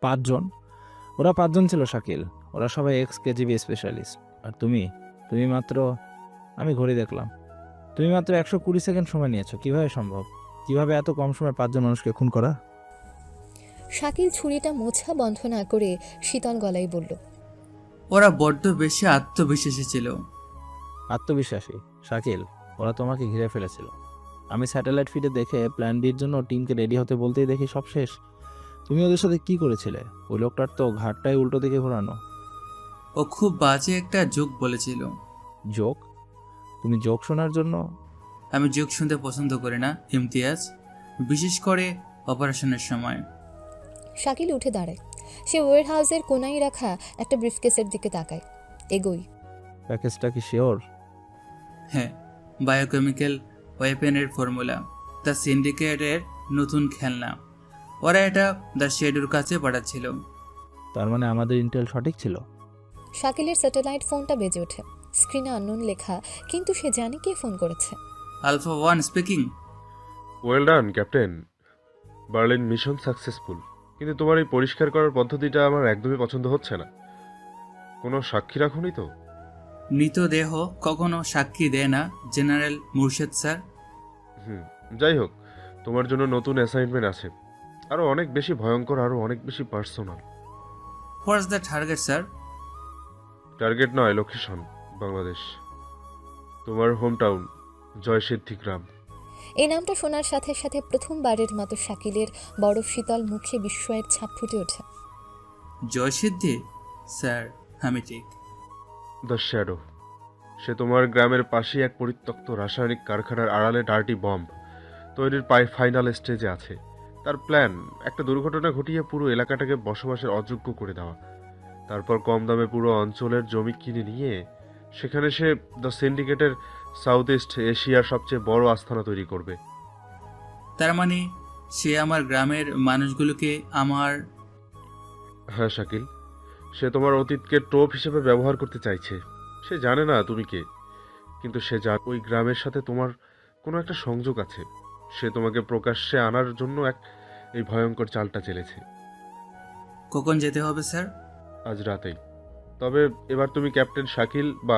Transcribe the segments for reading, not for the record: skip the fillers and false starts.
পাঁচজন? ওরা পাঁচজন ছিল শাকিল। ওরা সবাই এক্স কেজিবি স্পেশালিস্ট। আর তুমি তুমি মাত্র, আমি ঘড়ি দেখলাম, তুমি মাত্র 120 সেকেন্ড সময় নিয়েছো। কিভাবে সম্ভব? কিভাবে এত কম সময়ে পাঁচজন মানুষকে খুন করা? শাকিল ছুরিটা মোছা বন্ধ না করে শীতল গলায় বলল, ওরা বড্ড বেশি আত্মবিশ্বাসী ছিল। আত্মবিশ্বাসী? শাকিল, ওরা তোমাকে ঘিরে ফেলেছিল। আমি স্যাটেলাইট ফিডে দেখে প্ল্যান বির জন্য টিমকে রেডি হতে বলতেই দেখি সব শেষ। তুমি ওদের সাথে কি করেছিলে? ওই লোকটার তো ঘাটটাই উল্টো দিকে ঘোরানো। ও খুব বাজে একটা জোক বলেছিল। জোক? তুমি জোক শোনার জন্য? আমি জোক শুনতে পছন্দ করি না ইমতিয়াজ, বিশেষ করে অপারেশনের সময়। শাকিল উঠে দাঁড়ায়। সে ওয়ার হাউসের কোনায় রাখা একটা ব্রিফকেসের দিকে তাকায়। এগোই। প্যাকেজটা কি শিওর? হ্যাঁ, বায়োকেমিক্যাল ওয়েপেনের ফর্মুলা, দ্য সিন্ডিকেটের নতুন খেলনা। ওরা এটা দ্য শেডুর কাছে পাঠাচ্ছিল। তার মানে আমাদের ইন্টেল সঠিক ছিল। শাকিলের স্যাটেলাইট ফোনটা বেজে ওঠে। স্ক্রিনে আননোন লেখা, কিন্তু সে জানে কে ফোন করেছে। Alpha one speaking. Well done captain, Berlin mission successful. কিন্তু তোমার এই পরিষ্কার করার পদ্ধতিটা আমার একদমই পছন্দ হচ্ছে না। কোনো সাক্ষী রাখুনি তো? মৃতদেহ কখনো সাক্ষী দেয় না জেনারেল মুর্শেদ স্যার। যাই হোক, তোমার জন্য নতুন অ্যাসাইনমেন্ট আছে, আরও অনেক বেশি ভয়ঙ্কর, আরও অনেক বেশি personal. What's the target sir? Target নয়, লোকেশন বাংলাদেশ, তোমার হোম টাউন জয়সিদ্ধি গ্রাম। এই নামটা শোনার সাথে সাথে প্রথমবারের মতো শাকিলের বরফ শীতল মুখে বিস্ময়ের ছাপ ফুটে ওঠে। জয়সিদ্ধি? স্যার, আমি ঠিক। দ্য শ্যাডো, সে তোমার গ্রামের পাশেই এক পরিত্যক্ত রাসায়নিক কারখানার আড়ালে ডার্টি বম্ব তৈরির ফাইনাল স্টেজে আছে। তার প্ল্যান একটা দুর্ঘটনা ঘটিয়ে পুরো এলাকাটাকে বসবাসের অযোগ্য করে দেওয়া, তারপর কম দামে পুরো অঞ্চলের জমি কিনে নিয়ে সেখানে সে দ্য সিন্ডিকেটের সাউথ ইস্ট এশিয়ার সবচেয়ে বড় আস্তানা তৈরি করবে। তার মানে সে আমার গ্রামের মানুষগুলোকে আমার... হ্যাঁ শাকিল, সে তোমার অতীতকে টোপ হিসেবে ব্যবহার করতে চাইছে। সে জানে না তুমি কে, কিন্তু সে জানে ওই গ্রামের সাথে তোমার কোনো একটা সংযোগ আছে। সে তোমাকে প্রকাশ্যে আনার জন্য এই ভয়ঙ্কর চালটা চেলেছে। কখন যেতে হবে স্যার? আজ রাতেই। তবে এবার তুমি ক্যাপ্টেন শাকিল বা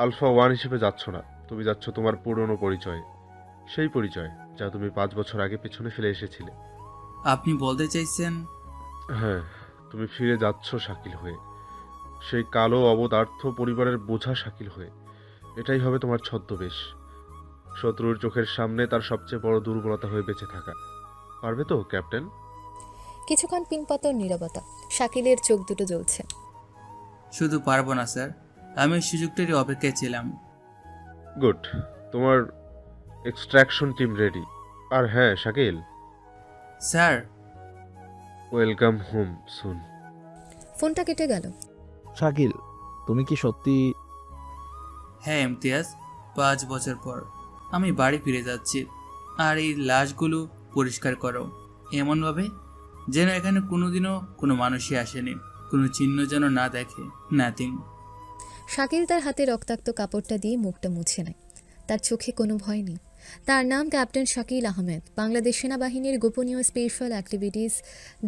আলফা ওয়ান হিসেবে যাচ্ছ না, তুমি যাচ্ছ তোমার পুরনো পরিচয়ে, সেই পরিচয় যা তুমি 5 বছর আগে পেছনে ফেলে এসেছিলে। আপনি বলতে চাইছেন? হ্যাঁ, তুমি ফিরে যাচ্ছ শাকিল হয়ে, সেই কালো অবদার্থ পরিবারের বোঝা শাকিল হয়ে। এটাই হবে তোমার ছদ্মবেশ, শত্রুর চোখের সামনে তার সবচেয়ে বড় দুর্বলতা হয়ে বেঁচে থাকা। পারবে তো ক্যাপ্টেন? কিছুক্ষণ পিনপতর নীরবতা। শাকিলের চোখ দুটো জ্বলছে। শুধু পারবো না স্যার, আমি ওই সুযোগটারই অপেক্ষায় ছিলাম। গুড, তোমার এক্সট্রাকশন টিম রেডি। আর হ্যাঁ Shakil, sir. Welcome home soon. ফোনটা কেটে গেল। শাকিল, তুমি কি সত্যি? হ্যাঁ ইমতিয়াজ, 5 বছর পর আমি বাড়ি ফিরে যাচ্ছি। আর এই লাশগুলো পরিষ্কার করো এমনভাবে যেন এখানে কোনোদিনও কোনো মানুষই আসেনি, কোনো চিহ্ন যেন না দেখে। নাথিং। শাকিল তার হাতে রক্তাক্ত কাপড়টা দিয়ে মুখটা মুছে নেয়। তার চোখে কোনো ভয় নেই। তার নাম ক্যাপ্টেন শাকিল আহমেদ, বাংলাদেশ সেনাবাহিনীর গোপনীয় স্পেশাল অ্যাক্টিভিটিস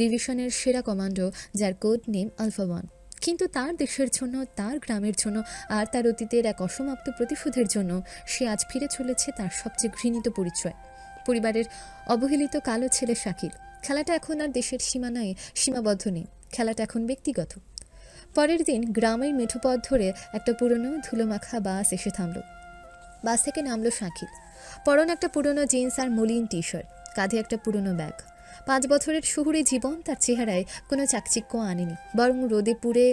ডিভিশনের সেরা কমান্ডো, যার কোড নেম আলফা ওয়ান। কিন্তু তার দেশের জন্য, তার গ্রামের জন্য আর তার অতীতের এক অসমাপ্ত প্রতিশোধের জন্য সে আজ ফিরে চলেছে তার সবচেয়ে ঘৃণিত পরিচয়, পরিবারের অবহেলিত কালো ছেলে শাকিল। খেলাটা এখন আর দেশের সীমানায় সীমাবদ্ধ নেই, খেলাটা এখন ব্যক্তিগত। পরের দিন গ্রামের মেঠোপথ ধরে একটা পুরনো ধুলোমাখা বাস এসে থামল। বাস থেকে নামলো শাকিল। পরনে একটা পুরনো জিন্স আর মলিন টি শার্ট, কাঁধে একটা পুরনো ব্যাগ। 5 বছরের শহুরে জীবন তার চেহারায় কোনো চাকচিক্য আনেনি, বরং রোদে পুড়ে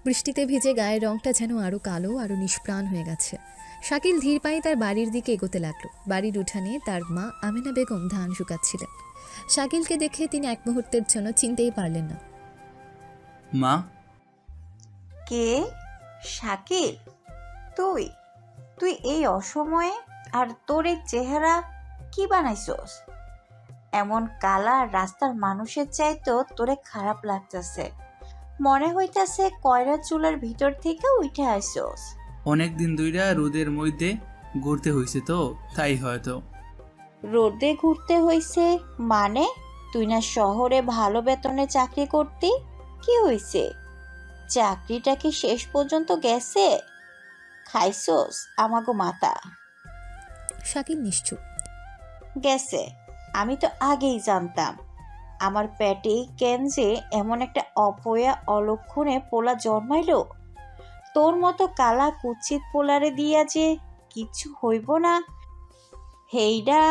বৃষ্টিতে ভিজে গায়ের রংটা যেন আরও কালো, আরও নিষ্প্রাণ হয়ে গেছে। শাকিল ধীর পায়ে তার বাড়ির দিকে এগোতে লাগলো। বাড়ির উঠানে তার মা আমেনা বেগম ধান শুকাচ্ছিলেন। শাকিলকে দেখে তিনি এক মুহূর্তের জন্য চিনতেই পারলেন না। মা? কে? শাকিল? তুই তুই এই অসময়ে? আর তোর এই চেহারা কি বানাইছস? এমন কালা রাস্তার মানুষের চাইতো তোরে খারাপ লাগতেছে। মনে হইতাছে কয়রা চুলার ভিতর থেকে উঠে আইছস। অনেক দিন ধইরা রোদের মধ্যে ঘুরতে হয়েছে তো, তাই হয়তো। রোদে ঘুরতে হইছে মানে? তুই না শহরে ভালো বেতনে চাকরি করতি? কি হইছে? চাকরিটা কি শেষ পর্যন্ত গেছে? খাইছোস আমাগো মাথা? শাকিল নিশ্চুপ। গেছে। আমি তো আগেই জানতাম। আমার পেটেই কেন যে এমন একটা অপয়া অলক্ষণে পোলা জন্মাইলো। তোর মতো কালা কুৎসিত পোলারে দিয়া যে কিচ্ছু হইব না, হেইডা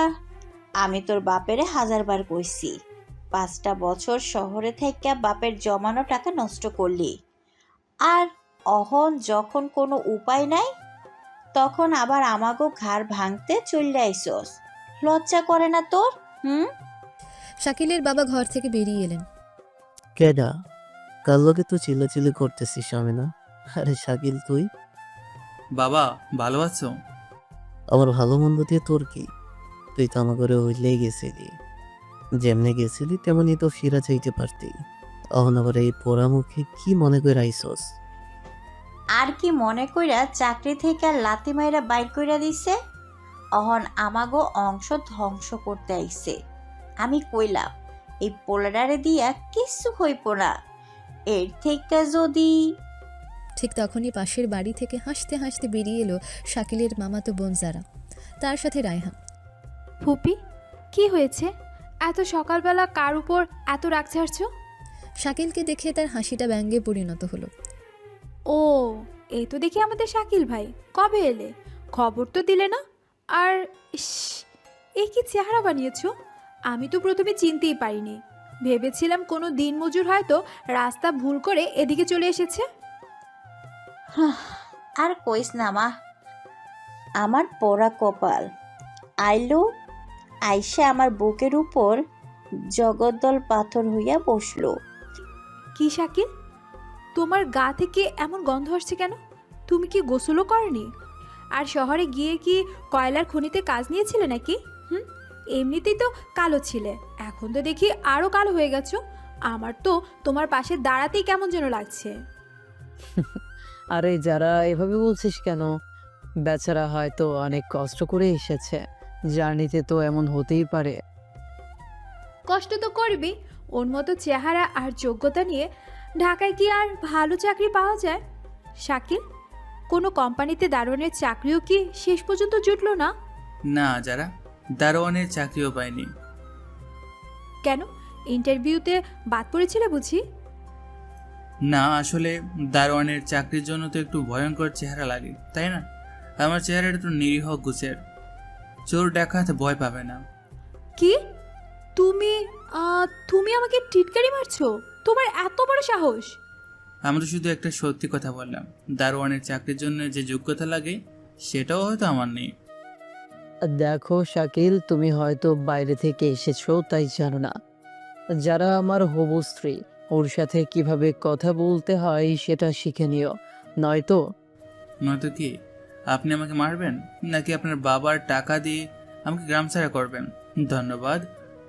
আমি তোর বাপেরে 1000বার কইছি। 5টা বছর শহরে থেকে বাপের জমানো টাকা নষ্ট করলি, আর অহন যখন কোনো উপায় নাই তখন আবার আমাগো ঘাড় ভাঙতে চলে আইসস। লজ্জা করে না তোর? শাকিলের বাবা ঘর থেকে বেরিয়ে এলেন। কেডা? কার লগে তো চিল্লাচিল্লি করতেছিস আমি না? আরে শাকিল তুই? বাবা ভালো আছো? আমার ভালো মন্দ দিয়ে তোর কি? তুই তো আমার ঘরে হইলেই গেছিলি। যেমনে গেছিলি তেমনি তো ফিরা চাইতে পারতি। অহন আবার এই পোড়ামুখে কি মনে করে আইসস? আর কি মনে কইরা চাকরি থেকে লাতি মাইরা বাইর কইরা দিছে? অহন আমাগো অংশ ধ্বংস করতে আইছে। আমি কইলাম এই পোলাডারে দিয়া কিছু হইব না। এর থেকে যদি... ঠিক তখনই পাশের বাড়ি থেকে হাসতে হাসতে বেরিয়ে এলো শাকিলের মামাতো বোন জারা, তার সাথে রায়হান। ফুপি, কি হয়েছে? এত সকালবেলা কার উপর এত রাগ ছাড়ছ? শাকিলকে দেখে তার হাসিটা ব্যঙ্গে পরিণত হলো। ও, এই তো দেখি আমাদের শাকিল ভাই। কবে এলে? খবর তো দিলে না। আর ইস, এ কি চেহারা বানিয়েছো! আমি তো প্রথমে চিনতেই পারিনি। ভেবেছিলাম কোনো দিনমজুর হয়তো রাস্তা ভুল করে এদিকে চলে এসেছে। আর কইস না মা, আমার পোড়া কপাল। আইলো, আইসা আমার বুকের উপর জগদ্দল পাথর হইয়া বসলো। কি শাকিল, তোমার গা থেকে এমন গন্ধ আসছে কেন? তুমি কি গোসলও করনি? আর শহরে গিয়ে কি কয়লার খনিতে কাজ নিয়েছিলে নাকি? এমনিতেই তো কালো ছিলে, এখন তো দেখি আরও কালো হয়ে গেছো। আমার তো তোমার পাশে দাঁড়াতেই কেমন যেন লাগছে। আরে যারা এভাবে বলছিস কেন? বেচারা হয়তো অনেক কষ্ট করে এসেছে, জার্নিতে তো এমন হতেই পারে। কষ্ট তো করবি, ওর মতো চেহারা আর যোগ্যতা নিয়ে ঢাকায় কি আর ভালো চাকরি পাওয়া যায়? শাকিল, কোনো কোম্পানিতে দারোয়ানের চাকরিও কি শেষ পর্যন্ত জুটলো না? না, যারা দারোয়ানের চাকরিও পায়নি। কেন, ইন্টারভিউতে বাদ পড়েছিলে বুঝি? না, আসলে দারোয়ানের চাকরির জন্য তো একটু ভয়ঙ্কর চেহারা লাগে, তাই না? আমার চেহারাটা একটু নিরীহ গুছের, চোর ডাকাত ভয় পাবে না। কি? তুমি তুমি আমাকে টিটকারি মারছো? তোমার এত বড় সাহস! আমি তো শুধু একটা সত্যি কথা বললাম। দারোয়ানের চাকরির জন্য যে যোগ্যতা লাগে সেটাও হয়তো আমার নেই। দেখো শাকিল, তুমি হয়তো বাইরে থেকে এসেছো তাই জানো না। যারা আমার হবু স্ত্রী, ওর সাথে কিভাবে কথা বলতে হয় সেটা শিখে নিও, নয়তো নয়তো কি আপনি আমাকে মারবেন, নাকি আপনার বাবার টাকা দিয়ে আমাকে গ্রাম ছাড়া করবেন? ধন্যবাদ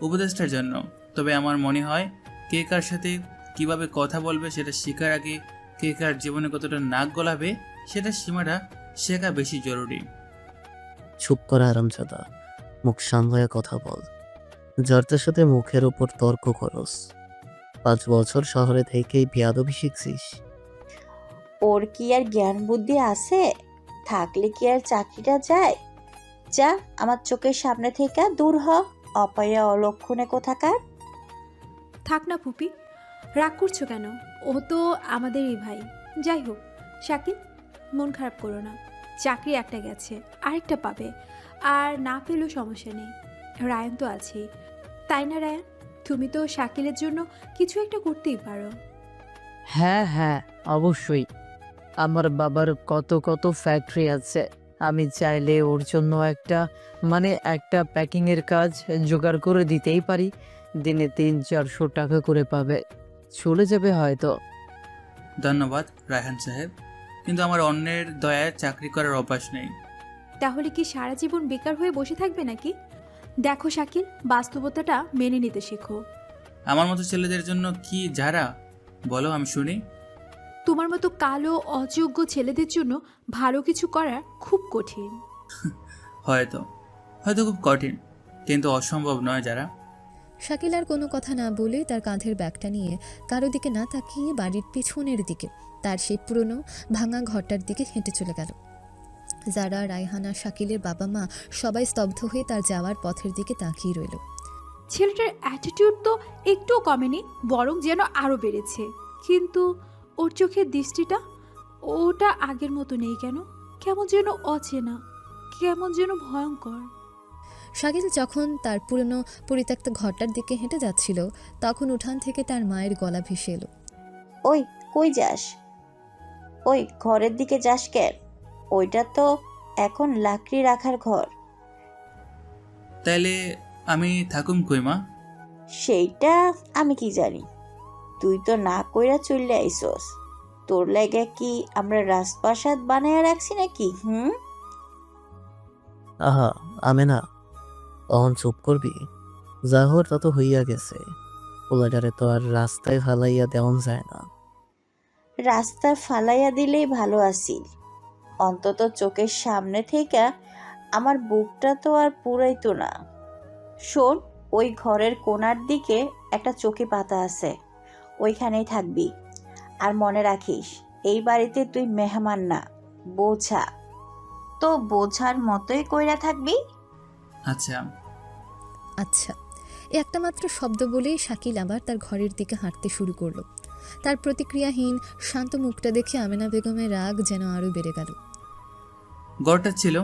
উপদেশটার জন্য। তবে আমার মনে হয় কে কার সাথে কিভাবে কথা বলবে সেটা শেখার আগে কে কার জীবনে কতটা নাক গলাবে সেটা সীমাটা শেখা বেশি জরুরি। চুপ করা আরামজাদা, মুখ সামলায় কথা বল। যার তার সাথে মুখের উপর তর্ক করস। 5 বছর শহরে থেকেই বেয়াদবি শিখছিস। ওর কি আর জ্ঞান বুদ্ধি আছে? থাকলে কি আর চাকরিটা যায়? যা আমার চোখের সামনে থেকে দূর হ, অপয়া অলক্ষণে কোথাকার। থাক না ফুপি, রাগ করছো কেন? ও তো আমাদেরই ভাই। যাই হোক শাকিল, মন খারাপ করো না। চাকরি একটা গেছে, আরেকটা পাবে। আর না পেলেও সমস্যা নেই, রায়ান তো আছেই। তাই না রায়ান? তুমি তো শাকিলের জন্য কিছু একটা করতেই পারো। হ্যাঁ হ্যাঁ, অবশ্যই। আমার বাবার কত কত ফ্যাক্টরি আছে, আমি চাইলে ওর জন্য একটা প্যাকিংয়ের কাজ জোগাড় করে দিতেই পারি। দিনে 300-400 টাকা করে পাবে, চলে যাবে হয়তো। ধন্যবাদ রায়হান সাহেব, কিন্তু আমার অন্যের দয়ায় চাকরি করার অভ্যাস নেই। তাহলে কি সারা জীবন বেকার হয়ে বসে থাকবে নাকি? দেখো শাকিল, বাস্তবতাটা মেনে নিতে শেখো। আমার মতো ছেলেদের জন্য কি যারা, বলো আমি শুনি। তোমার মতো কালো অযোগ্য ছেলেদের জন্য ভালো কিছু করা খুব কঠিন। হয়তো হয়তো খুব কঠিন, কিন্তু অসম্ভব নয় যারা। শাকিল আর কোনো কথা না বলে তার কাঁধের ব্যাগটা নিয়ে কারো দিকে না তাকিয়ে বাড়ির পিছনের দিকে তার সেই পুরনো ভাঙা ঘরটার দিকে হেঁটে চলে গেল। যারা, রায়হানা, শাকিলের বাবা মা সবাই স্তব্ধ হয়ে তার যাওয়ার পথের দিকে তাকিয়ে রইল। ছেলেটার অ্যাটিটিউড তো একটুও কমেনি, বরং যেন আরও বেড়েছে। কিন্তু ওর চোখের দৃষ্টিটা, ওটা আগের মতো নেই কেন? কেমন যেন অচেনা, কেমন যেন ভয়ঙ্কর। শাকিল যখন তার পুরনো পরিত্যক্ত ঘরটার দিকে হেঁটে যাচ্ছিল তখন উঠান থেকে তার মায়ের গলা ভেসে এলো। ওই কই যাস? ওই ঘরের দিকে যাস কেন? ওইটা তো এখন লাকড়ি রাখার ঘর। তাইলে আমি থাকুম কই মা? সেইটা আমি কি জানি? তুই তো না কইরা চললে আইসস। তোর লাগে কি আমরা রাজপ্রাসাদ বানায়া রাখছি নাকি? আহা, আমেনা, অহন চুপ করবি? যা হওয়ার তা তো হইয়া গেছে। পোলাটারে তো আর রাস্তায় ফালাইয়া দেওয়ান যায় না। রাস্তা ফালাইয়া দিলেই ভালো আছিল। অন্তত চোখের সামনে থেকে আমার বুকটা তো আর পুরাইতো না। শোন, ওই ঘরের কোণার দিকে একটা চৌকি পাতা আছে, ওইখানেই থাকবি। আর মনে রাখিস, এই বাড়িতে তুই মেহমান না, বোঝা। তো বোঝার মতোই কইরা থাকবি। আচ্ছা। আচ্ছা, এ একটা মাত্র শব্দ বলেই শাকিল আবার তার ঘরের দিকে হাঁটতে শুরু করলো। তার প্রতিক্রিয়াহীন শান্ত মুখটা দেখে আমেনা বেগমের রাগ যেন আরও বেড়ে গেল। ঘরটা ছিল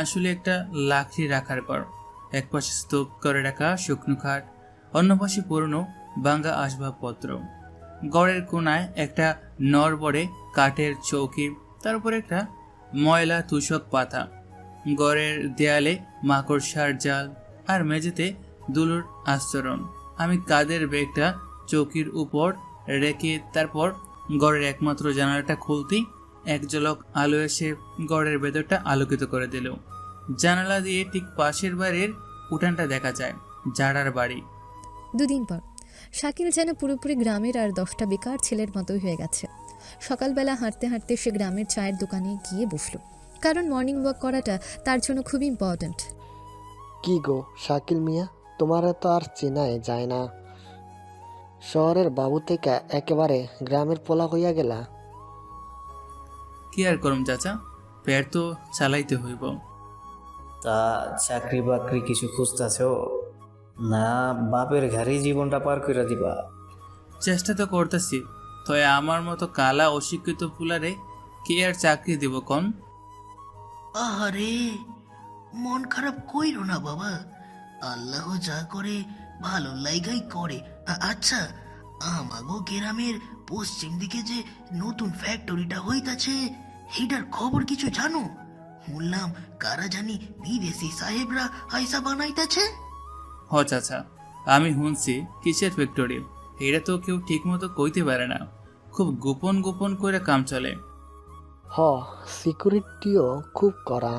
আসলে একটা লাকড়ি রাখার ঘর। এক পাশে স্তূপ করে রাখা শুকনো খাট, অন্য পাশে পুরনো ভাঙা আসবাবপত্র। ঘরের কোনায় একটা নড়বড়ে কাঠের চৌকি, তার উপর একটা ময়লা তুষক পাতা। ঘরের দেয়ালে মাকড়সার জাল, আর মেঝেতে দুলুর আস্তরণ। আমি কাঁধের ব্যাগটা চৌকির উপর রেখে তারপর ঘরের একমাত্র জানালাটা খুলতেই এক ঝলক আলো এসে ঘরের ভেতরটা আলোকিত করে দিল। জানালা দিয়ে ঠিক পাশের বাড়ির উঠানটা দেখা যায়, জাড়ার বাড়ি। দুদিন পর শাকিল যেন পুরোপুরি গ্রামের আর 10টা বেকার ছেলের মতোই হয়ে গেছে। সকালবেলা হাঁটতে হাঁটতে সে গ্রামের চায়ের দোকানে গিয়ে বসলো, কারণ মর্নিং ওয়াক করাটা তার জন্য খুবই ইম্পর্ট্যান্ট। কি গো শাকিল মিয়া, তোমার তো আর চেনাই যায় না। শহরের বাবু থেকে একেবারে গ্রামের পোলা হইয়া গেলা। কি আর করম চাচা, পেট তো চালাইতে হইব। তা চাকরি বাকরি কিছু খুঁজতেছো না বাপের ঘাড়ি জীবনটা পার করে দিবা? চেষ্টা তো করতেছি, তবে আমার মতো কালা অশিক্ষিত পুলারে কে আর চাকরি দিব কোন? আহারে, মন খারাপ কইরো না বাবা, আল্লাহ যা করে ভালো লাইগাই করে। আচ্ছা, আমাগো গ্রামের পশ্চিম দিকে যে নতুন ফ্যাক্টরিটা হইতাছে, এইটার খবর কিছু জানো? শুনলাম কারা জানি বিদেশি সাহেবরা আইসা বানাইতাছে। হ চাচা, আমি শুনছি কিসের ফ্যাক্টরি, এটা তো কেউ ঠিক মতো কইতে পারে না, খুব গোপন গোপন করে কাম চলে। হ, সিকিউরিটিও খুব কড়া।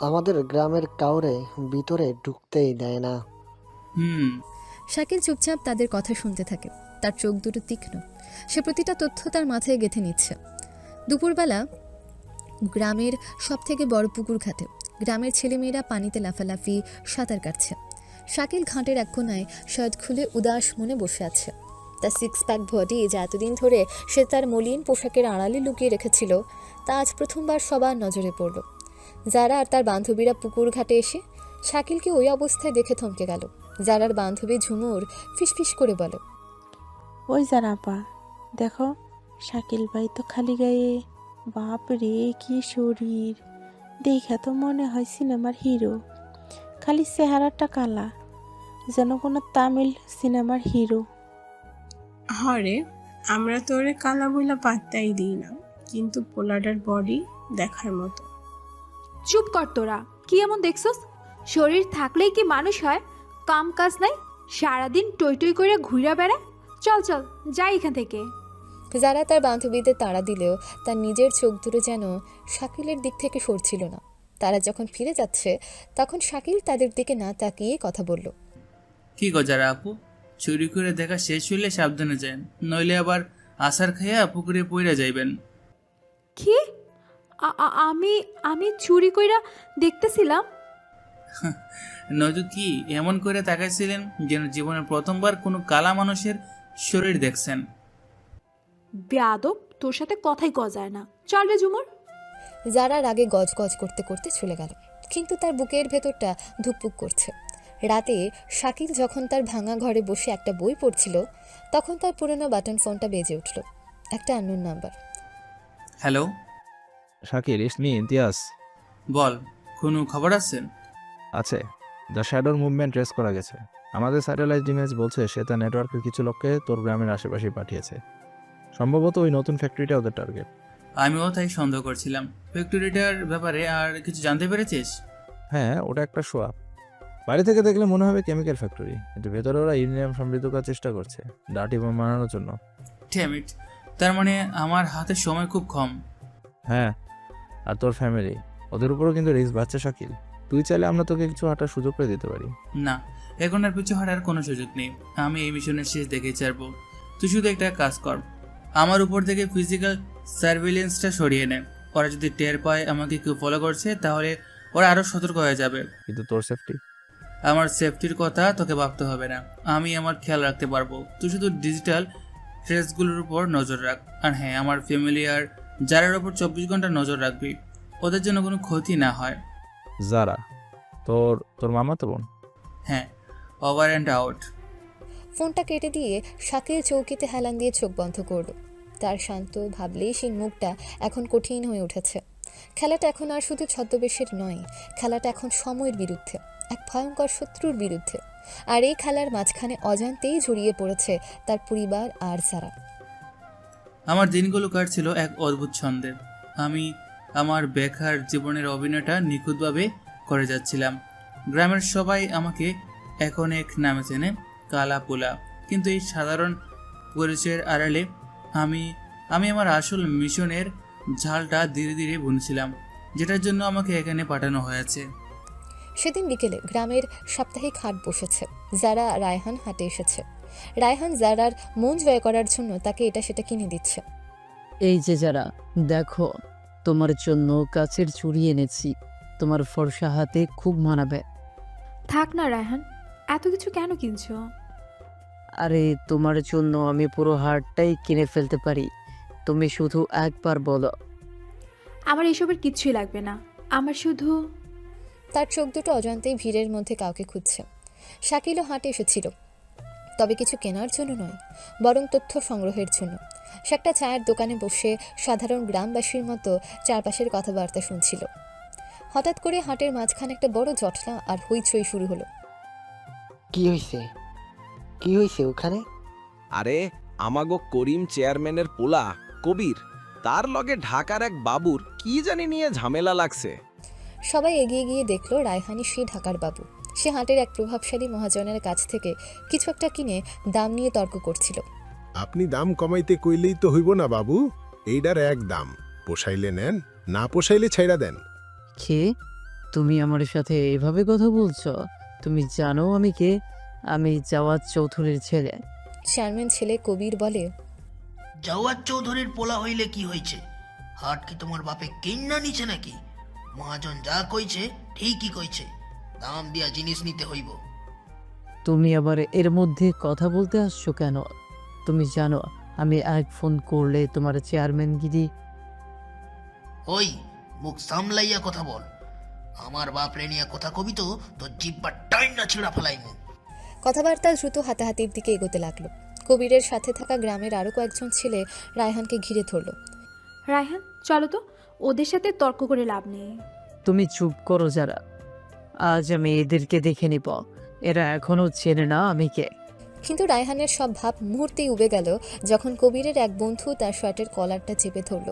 আমাদের গ্রামের কাউরে ভিতরে ঢুকতেই দেয় না। শাকিল চুপচাপ তাদের কথা শুনতে থাকে, তার চোখ দুটো তীক্ষ্ণ। সে প্রতিটা তথ্য তার মাথায় গেঁথে নিচ্ছে। দুপুরবেলা গ্রামের সবথেকে বড় পুকুর ঘাটে গ্রামের ছেলেমেয়েরা পানিতে লাফালাফি, সাঁতার কাটছে। শাকিল ঘাটের এক কোনায় শার্ট খুলে উদাস মনে বসে আছে। তার 6 প্যাক বডি যা এতদিন ধরে সে তার মলিন পোশাকের আড়ালে লুকিয়ে রেখেছিল, তা আজ প্রথমবার সবার নজরে পড়ল। যারা আর তার বান্ধবীরা পুকুর ঘাটে এসে শাকিলকে ওই অবস্থায় দেখে থমকে গেল। যারার বান্ধবী ঝুমুর ফিসফিস করে বলে, ওই যারা আপা, দেখো শাকিল ভাই তো খালি গায়ে, বাপ রে কি শরীর, দেখা তো মনে হয় সিনেমার হিরো, খালি চেহারাটা কালা, যেন কোনো তামিল সিনেমার হিরো। হরে, আমরা তো ওরে কালা বইলা পাত্তাই দিই না, কিন্তু পোলাডার বডি দেখার মতো। চুপ কর তোরা, কি এমন দেখছস? শরীর থাকলেই কি মানুষ হয়? কাম কাজ নাই, সারাদিন টই টই করে ঘুরা বেড়ায়। চল চল যাই এখান থেকে। যারা তার বান্ধবীদের তাড়া দিলেও তার নিজের চোখ দুটো যেন শাকিলের দিক থেকে সরছিল না। তারা যখন ফিরে যাচ্ছে তখন শাকিল তাদের দিকে না তাকিয়ে কথা বলল, কি গজারা আপু, চুরি করে দেখা শেষ হইলে সাবধানে যান, নইলে আবার আসার খাইয়া পুকুরে পইরা যাইবেন। কি? আমি আমি চুরি কইরা দেখতেছিলাম। নয়তো কি এমন করে তাকাইছিলেন যেন জীবনের প্রথমবার কোনো কালা মানুষের শরীর দেখছেন? বেয়াদব, তোর সাথে কথাই কওয়া যায় না। চল রে ঝুমুর। যারা রাগে গজগজ করতে করতে চলে গেল, কিন্তু তার বুকের ভেতরটা ধুকপুক করছে। রাতে শাকিল যখন তার ভাঙা ঘরে বসে একটা বই পড়ছিল, তখন তার পুরনো বাটন ফোনটা বেজে উঠল। একটা unknown number. Hello, Shakil, it's me Imtiaz. বল, কোনো খবর আছে? আছে, দ্য শ্যাডোর মুভমেন্ট ট্রেস করা গেছে। আমাদের স্যাটেলাইট ইমেজ বলছে সে তার নেটওয়ার্কের কিছু লোককে তোর গ্রামের আশেপাশে পাঠিয়েছে। সম্ভবত ওই নতুন ফ্যাক্টরিটা ওদের টার্গেট। আমিও তাই সন্দেহ করছিলাম। ফ্যাক্টরিটার ব্যাপারে আর কিছু জানতে পেরেছিস? হ্যাঁ, ওটা একটা শোয়া। বাইরে থেকে দেখলে মনে হবে কেমিক্যাল ফ্যাক্টরি, কিন্তু ভেতরে ওরা ইউরেনিয়াম সমৃদ্ধ করার চেষ্টা করছে ডার্টি বোম বানানোর জন্য। ড্যাম ইট, তার মানে আমার হাতে সময় খুব কম। হ্যাঁ, আর তোর ফ্যামিলি, ওদের উপরও কিন্তু রিস্ক বাড়ছে শাকিল। তুই চাইলে আমরা তোকে কিছু হাঁটার সুযোগ করে দিতে পারি। না, এখন আর পিছু হাঁটার কোনো সুযোগ নেই। আমি এই মিশনের শেষ দেখে ছাড়বো। তুই শুধু একটা কাজ কর, আমার উপর থেকে ফিজিক্যাল সার্ভিলেন্সটা সরিয়ে নে। ওরা যদি টের পায় আমাকে কেউ ফলো করছে, তাহলে ওরা আরও সতর্ক হয়ে যাবে। কিন্তু তোর সেফটি? আমার সেফটির কথা তোকে ভাবতে হবে না, আমি আমার খেয়াল রাখতে পারবো। তুই শুধু ডিজিটাল ট্রেসগুলোর উপর নজর রাখ। আর হ্যাঁ, আমার ফ্যামিলি আর যারার ওপর 24 ঘন্টা নজর রাখবি, ওদের জন্য কোনো ক্ষতি না হয়। যারা? তোর তোর মামা তো বোন? হ্যাঁ, ওভার অ্যান্ড আউট। ফোনটা কেটে দিয়ে শাকিল চৌকিতে হেলান দিয়ে চোখ বন্ধ করল। তার শান্ত ভাবলেই সেই মুখটা এখন কঠিন হয়ে উঠেছে। খেলাটা এখন আর শুধু ছদ্মবেশের নয়, খেলাটা এখন সময়ের বিরুদ্ধে, এক ভয়ঙ্কর শত্রুর বিরুদ্ধে। আর এই খেলার মাঝখানে অজান্তেই জড়িয়ে পড়েছে তার পরিবার আর যারা। আমার দিনগুলো কাটছিল এক অদ্ভুত ছন্দে। আমি আমার বেকার জীবনের অভিনয়টা নিখুঁতভাবে করে যাচ্ছিলাম। গ্রামের সবাই আমাকে এখন এক নামে চেনে, কালা পোলা। কিন্তু এই সাধারণ পরিচয়ের আড়ালে আমি আমার আসল মিশনের ঝালটা ধীরে ধীরে বুনছিলাম, যেটার জন্য আমাকে এখানে পাঠানো হয়েছে। সেদিন বিকেলে গ্রামের সাপ্তাহিক হাট বসেছে। যারা রায়হান হাটে এসেছে। রায়হান যারার মন জয় করার জন্য তাকে এটা সেটা কিনে দিচ্ছে। এই যে যারা, দেখো তোমার জন্য কাচের চুড়ি এনেছি, তোমার ফর্সা হাতে খুব মানাবে। থাক না রায়হান, এত কিছু কেন কিনছো? আরে তোমার জন্য আমি পুরো হারটাই কিনে ফেলতে পারি, তুমি শুধু একবার বলো। আমার এসবের কিচ্ছুই লাগবে না, আমার শুধু। তার চোখ দুটো অজান্তেই ভিড়ের মধ্যে কাউকে খুঁজছে। শাকিলও হাটে এসেছিল, তবে কিছু কেনার জন্য নয়, বরং তথ্য সংগ্রহের জন্য। সে একটা চায়ের দোকানে বসে সাধারণ গ্রামবাসীর মতো চারপাশের কথাবার্তা শুনছিল। হঠাৎ করে হাটের মাঝখানে একটা বড় জটলা আর হইচই শুরু হলো। কি হয়েছে? কি হয়েছে ওখানে? আরে আমাগো করিম চেয়ারম্যানের পোলা কবির, তার লগে ঢাকার এক বাবুর কি জানি নিয়ে ঝামেলা লাগছে। সবাই এগিয়ে গিয়ে দেখলো রায়হানি সেই ঢাকার বাবু। সে হাটের এক প্রভাবশালী মহাজনের কাছ থেকে কিছু একটা কিনে দাম নিয়ে তর্ক করছিল। আপনি দাম কমাইতে কইলেই তো হইব না বাবু, এইটার এক দাম, পোষাইলে নেন, না পোষাইলে ছাইড়া দেন। কে? তুমি আমার সাথে এভাবে কথা বলছো? তুমি জানো আমি কে? আমি জাওয়াদ চৌধুরীর ছেলে। চেয়ারম্যান ছেলে কবির বলে, জাওয়াদ চৌধুরীর পোলা হইলে কি হয়েছে? হাট কি তোমার বাপে কিন্না নিছে নাকি? মহাজন যা কইছে ঠিকই কইছে, দাম দিয়া জিনিস নিতে হইব। তুমি আবার এর মধ্যে কথা বলতে আসছো কেন? তুমি জানো আমি এক ফোন করলে তোমার চেয়ারম্যানগিরি। ওই মুখ সামলাইয়া কথা বল, আমার বাপ রে নিয়ে কথা কবি তো তোর জিব্বা টাইম না ছিঁড়া ফেলাইমু। কথাবার্তা দ্রুত হাতাহাতির দিকে এগোতে লাগলো। কবিরের সাথে থাকা গ্রামের আরও কয়েকজন ছেলে রায়হানকে ঘিরে ধরল। রায়হান চলো তো, ওদের সাথে তর্ক করে লাভ নেই। তুমি চুপ করো যারা, আজ আমি এদেরকে দেখে নিব, এরা এখনো চেনে না আমি কে। কিন্তু রায়হানের সব ভাব মুহূর্তেই উবে গেল যখন কবিরের এক বন্ধু তার শার্টের কলারটা চেপে ধরল।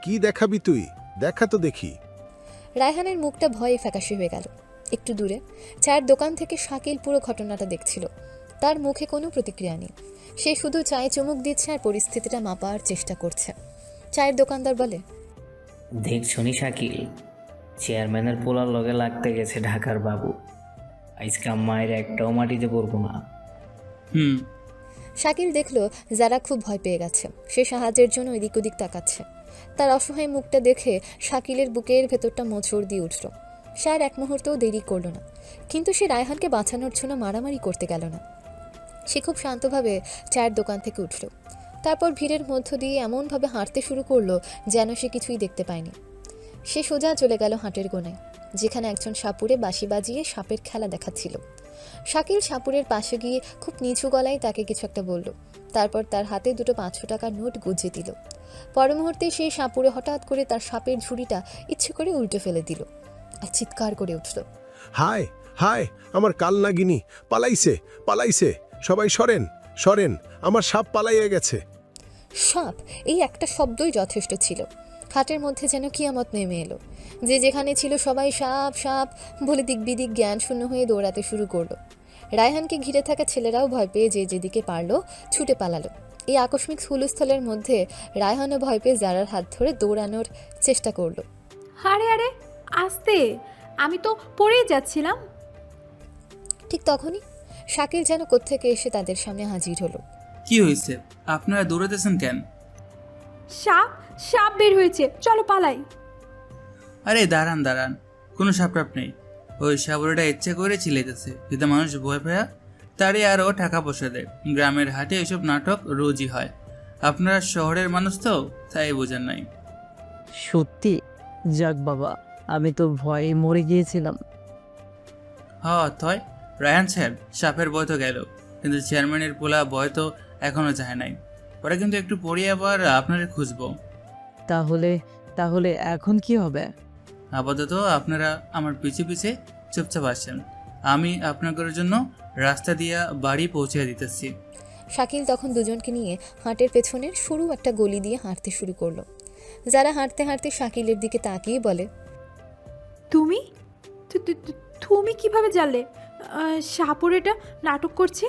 কি দেখাবি তুই? দেখা তো দেখি। রায়হানের মুখটা ভয়ে ফ্যাকাশে হয়ে গেল। একটু দূরে চায়ের দোকান থেকে শাকিল পুরো ঘটনাটা দেখছিল। তার মুখে কোনো প্রতিক্রিয়া নেই, সে শুধু চায়ে চুমুক দিচ্ছে আর পরিস্থিতিটা মাপার চেষ্টা করছে। চায়ের দোকানদার বলে, দেখছনি শাকিল, চেয়ারম্যানের পোলার লগে লাগতে গেছে ঢাকার বাবু, আজকে মায়ের একটাও মাটিতে পড়বো না। শাকিল দেখলো যারা খুব ভয় পেয়ে গেছে। সে সাহায্যের জন্য এদিক ওদিক তাকাচ্ছে। তার অসহায় মুখটা দেখে শাকিলের বুকের ভেতরটা মোচড় দিয়ে উঠল। সে আর এক মুহূর্তও দেরি করল না, কিন্তু সে রায়হানকে বাঁচানোর জন্য মারামারি করতে গেল না। সে খুব শান্তভাবে চায়ের দোকান থেকে উঠল, তারপর ভিড়ের মধ্য দিয়ে এমনভাবে হাঁটতে শুরু করলো যেন সে কিছুই দেখতে পায়নি। সে সোজা চলে গেল হাটের কোণায়, যেখানে একজন সাপুড়ে বাঁশি বাজিয়ে সাপের খেলা দেখাচ্ছিল। শাকিল সাপুরের পাশে গিয়ে খুব নিচু গলায় তাকে কিছু একটা বলল, তারপর তার হাতে দুটো 500 টাকার নোট গুঁজে দিল। পর মুহূর্তে সেই সাপুড়ে হঠাৎ করে তার সাপের ঝুড়িটা ইচ্ছে করে উল্টে ফেলে দিল আর চিৎকার করে উঠল, হায় হায়, আমার কাল নাগিনী পালাইছে, পালাইছে, সবাই সরেন সরেন, আমার সাপ পালাইয়া গেছে। সাপ, এই একটা শব্দই যথেষ্ট ছিল। হাটের মধ্যে যেন কিয়ামত নেমে এলো। যে যেখানে ছিল সবাই সাপ সাপ বলে দিক বিদিক জ্ঞান শূন্য হয়ে দৌড়াতে শুরু করলো। রায়হানকে ঘিরে থাকা ছেলেরাও ভয় পেয়ে যে যেদিকে পারলো ছুটে পালালো। এই আকস্মিক হুলস্থলের মধ্যে রায়হানও ভয় পেয়ে জারার হাত ধরে দৌড়ানোর চেষ্টা করলো। আরে আরে আস্তে, আমি তো পড়েই যাচ্ছিলাম। ঠিক তখনই শাকিল যেন কোত্থেকে এসে তাদের সামনে হাজির হলো। কি হয়েছে? আপনারা দৌড়াতেছেন কেন? সাপ, সাপ বের হয়েছে, চলো পালাই। আরে দাঁড়ান দাঁড়ান, কোনো সাপটাপ নেই। ওই সাবুরিটা ইচ্ছে করে চিলাইতেছে, যদি মানুষ ভয় পায়া তারই আরও টাকা পয়সা দেয়। গ্রামের হাটে এসব নাটক রোজই হয়। আপনারা শহরের মানুষ তো, তাই বোঝেন নাই। সত্যি? যাক বাবা, আমি তো ভয়ে মরে গিয়েছিলাম। থয় রায়হান সাহেব, সাপের ভয় তো গেল, কিন্তু চেয়ারম্যানের পোলা ভয় তো এখনো যায় নাই। ওরা কিন্তু একটু পরে আবার আপনারা খুঁজবো। তাহলে তাহলে এখন কি হবে? আপাতত আপনারা আমার পিছে পিছে চুপচাপ আসেন, আমি আপনাদের জন্য রাস্তা দিয়া বাড়ি পৌঁছে দিতেছি। শাকিল তখন দুজনকে নিয়ে হাটের পেছনের সরু একটা গলি দিয়ে হাঁটতে শুরু করলো। যারা হাঁটতে হাঁটতে শাকিলের দিকে তাকিয়ে বলে, তুমি তুমি কিভাবে জানলে সাপুরেটা নাটক করছে?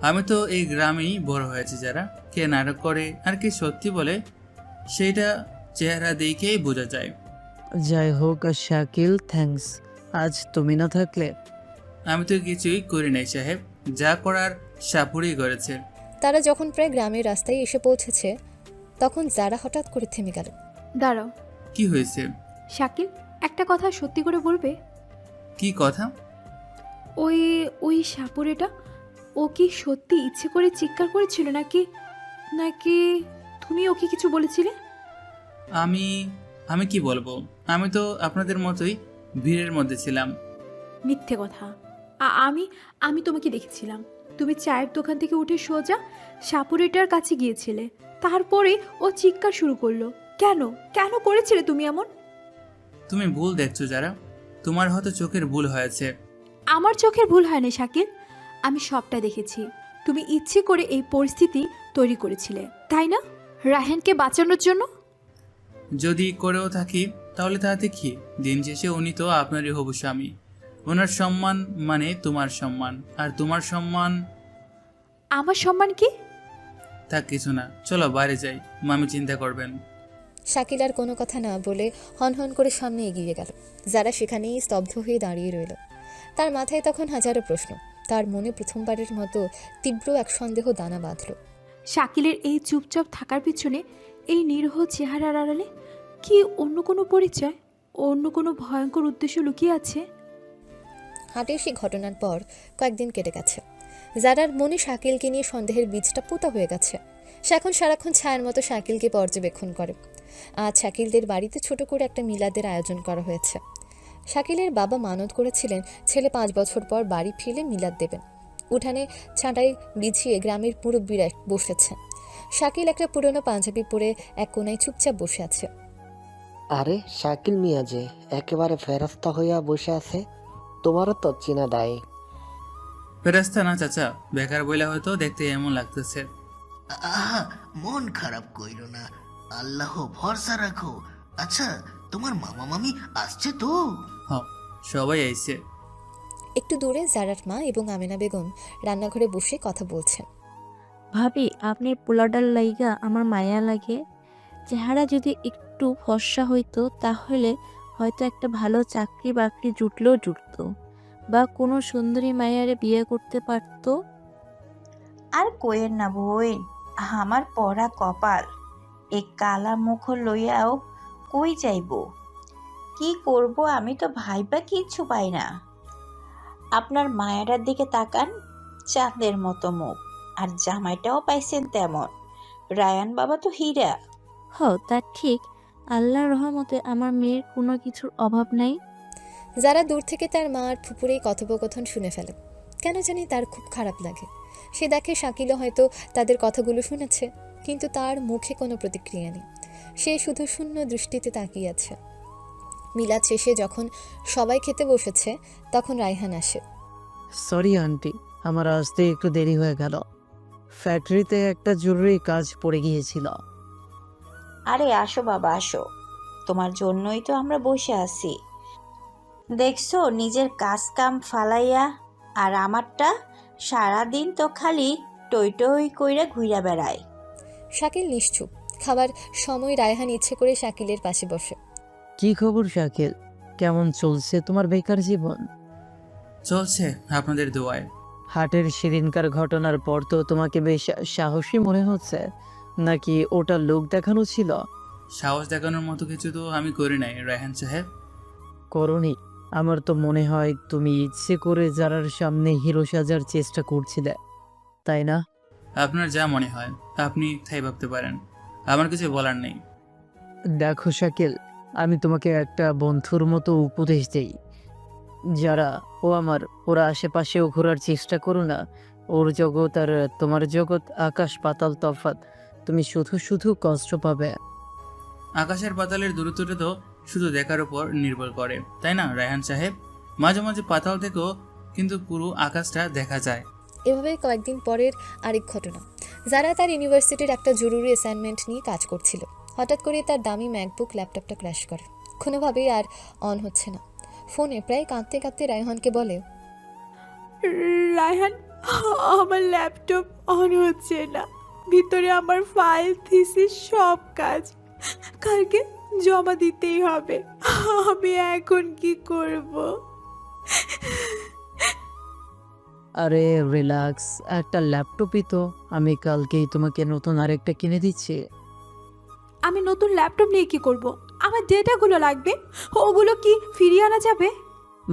আমি তো এই গ্রামেই বড় হয়েছি, যারা কে নাটক করে আর কি সত্যি বলে সেইটা চেহারা দেখেই বোঝা যায়। যাই হোক শাকিল, থ্যাঙ্কস। আজ তুমি না থাকলে আমি তো কিছুই করি নাই সাহেব, যা করার সাপুরই করেছে। তারা যখন প্রায় গ্রামের রাস্তায় এসে পৌঁছেছে তখন যারা হঠাৎ করে থেমে গেল। দাঁড়াও। কি হয়েছে? শাকিল, একটা কথা সত্যি করে বলবে? কি কথা? ওই ওই সাপুরেটা, ও কি সত্যি ইচ্ছে করে চিৎকার করেছিল নাকি নাকি তুমি ওকে কিছু বলেছিলে? আমি আমি কি বলবো, আমি তো আপনাদের মতোই ভিড়ের মধ্যে ছিলাম। মিথ্যে কথা। আমি আমি তোমাকে দেখেছিলাম, তুমি চায়ের দোকান থেকে উঠে সোজা সাপুরেটার কাছে গিয়েছিলে, তারপরে ও চিৎকার শুরু করলো। কেন কেন করেছিলে তুমি এমন? তুমি ভুল দেখছো যারা, তোমার হয়তো চোখের ভুল হয়েছে। আমার চোখের ভুল হয়নি শাকিল, আমি সবটা দেখেছি। তুমি ইচ্ছে করে এই পরিস্থিতি তৈরি করেছিলে, তাই না? রায়হানকে বাঁচানোর জন্য। যদি করেও থাকি তাহলে তাতে কি, দিন শেষে উনি তো আপনারই হবু স্বামী। ওনার সম্মান মানে তোমার সম্মান, আর তোমার সম্মান। আমার সম্মান কি? তা কিছু না, চলো বাইরে যাই, মামি চিন্তা করবেন। শাকিল আর কোনো কথা না বলে হনহন করে সামনে এগিয়ে গেল। যারা সেখানেই স্তব্ধ হয়ে দাঁড়িয়ে রইল। তার মাথায় তখন হাজারো প্রশ্ন, তার মনে প্রথমবারের মতো তীব্র এক সন্দেহ দানা বাঁধল। শাকিলের এই চুপচাপ থাকার পিছনে, এই নিরীহ চেহারার আড়ালে কি অন্য কোনো পরিচয়, অন্য কোনো ভয়ঙ্কর উদ্দেশ্য লুকিয়ে আছে? হাটের সেই ঘটনার পর কয়েকদিন কেটে গেছে। যারার মনে শাকিলকে নিয়ে সন্দেহের বীজটা পোতা হয়ে গেছে। সে এখন সারাক্ষণ ছায়ার মতো শাকিলকে পর্যবেক্ষণ করে। আজ শাকিলদের বাড়িতে ছোট করে একটা মিলাদের আয়োজন করা হয়েছে। শাকিলের বাবা মানত করেছিলেন ছেলে 5 বছর পর বাড়ি ফিরলে মিলাদ দেবেন। উঠানে ছাঁটাই বিছিয়ে গ্রামের মুরব্বীরা বসেছে। শাকিল একটা পুরনো পাঞ্জাবি পরে এক কোনায় চুপচাপ বসে আছে। আরে শাকিল মিয়া যে একেবারে ফেরস্তা হইয়া বসে আছে, তোমারও তো চেনা দায়। ফেরেস্তা না চাচা, বেকার বইলা হয়তো দেখতে এমন লাগতেছে। আহা, মন খারাপ কইরো না, আল্লাহ ভরসা রাখো। আচ্ছা, তোমার মামা মামি আসছে তো? সবাই আইছে। একটু দূরে জারার মা এবং আমেনা বেগম রান্নাঘরে বসে কথা বলছেন। ভাবি, আপনি পোলাডার লাইগা আমার মায়া লাগে। চেহারা যদি একটু ফর্সা হইতো তাহলে হয়তো একটা ভালো চাকরি বাকরি জুটতো, বা কোনো সুন্দরী মায়ারে বিয়ে করতে পারতো। আর কইের না বইন, আমার পড়া কপাল, এ কালা মুখ লইয়াও কই যাইব। কি করব আমি তো ভাইবা কিচ্ছু পাই না। আপনার মায়েরার দিকে তাকান, চাঁদের মতো মুখ, আর জামাইটাও পাইছেন তেমন। রায়ান বাবা তো হীরা। হ তা ঠিক, আল্লাহর রহমতে আমার মেয়ের কোনো কিছুর অভাব নাই। যারা দূর থেকে তার মা আর ফুপুর এই কথোপকথন শুনে ফেলে, কেন জানি তার খুব খারাপ লাগে। সে দেখে শাকিলও হয়তো তাদের কথাগুলো শুনেছে, কিন্তু তার মুখে কোনো প্রতিক্রিয়া নেই। সে শুধু শূন্য দৃষ্টিতে তাকিয়ে আছে। মিলাদ শেষে যখন সবাই খেতে বসেছে, তখন রায়হান আসে। সরি আন্টি, আমার আসতে একটু দেরি হয়ে গেল। ফ্যাক্টরিতে একটা জরুরি কাজ পড়ে গিয়েছিল। আরে আসো বাবা আসো, তোমার জন্যই তো আমরা বসে আছি। দেখছো নিজের কাজ কাম ফালাইয়া, আর আমারটা সারাদিন তো খালি টই টই কইরা ঘুইরা বেড়ায়। শাকিল নিশ্চুপ। খাবার সময় রায়হান ইচ্ছে করে শাকিলের পাশে বসে। কি খবর শাকিল, কেমন চলছে তোমার বেকার জীবন? চলছে আপনাদের দোয়ায়। হাটের সেদিনকার ঘটনার পর তো তোমাকে বেশ সাহসী মনে হচ্ছে, নাকি ওটা লোক দেখানো ছিল? সাহস দেখানোর মতো কিছু তো আমি করি নাই রায়হান সাহেব। করনি? আমার তো মনে হয় তুমি ইচ্ছে করে যারার সামনে হিরো সাজার চেষ্টা করছিলে, তাই না? আপনার যা মনে হয় আপনি তাই ভাবতে পারেন, আমার কিছু বলার নেই। দেখো শাকিল, আমি তোমাকে একটা বন্ধুর মতো উপদেশ দেই। যারা ওরা আশেপাশেও ঘোরার চেষ্টা করো না। ওর জগৎ আর তোমার জগৎ আকাশ পাতাল তফাৎ। তুমি শুধু শুধু কষ্ট পাবে। আকাশের পাতালের দূরত্বটা তো শুধু দেখার উপর নির্ভর করে, তাই না রায়হান সাহেব? মাঝে মাঝে পাতাল থেকেও কিন্তু পুরো আকাশটা দেখা যায়। এভাবে কয়েকদিন পরের আরেক ঘটনা। যারা তার ইউনিভার্সিটির একটা জরুরি অ্যাসাইনমেন্ট নিয়ে কাজ করছিল, হঠাৎ করে তার দামি ম্যাকবুক ল্যাপটপটা ক্র্যাশ করে। কোনোভাবেই আর অন হচ্ছে না। ফোনে প্রায় কাঁদতে কাঁদতে রায়হানকে বলে, রায়হান, আমার ল্যাপটপ অন হচ্ছে না। ভিতরে আমার ফাইল, থিসিস সব কাজ কালকে জমা দিতেই হবে। আমি এখন কি করব? আরে রিল্যাক্স, একটা ল্যাপটপই তো, আমি কালকেই তোমাকে নতুন আরেকটা কিনে দিচ্ছি। আমি নতুন ল্যাপটপ নিয়ে কি করব? আমার ডেটাগুলো লাগবে, ওগুলো কি ফিরিয়ে আনা যাবে?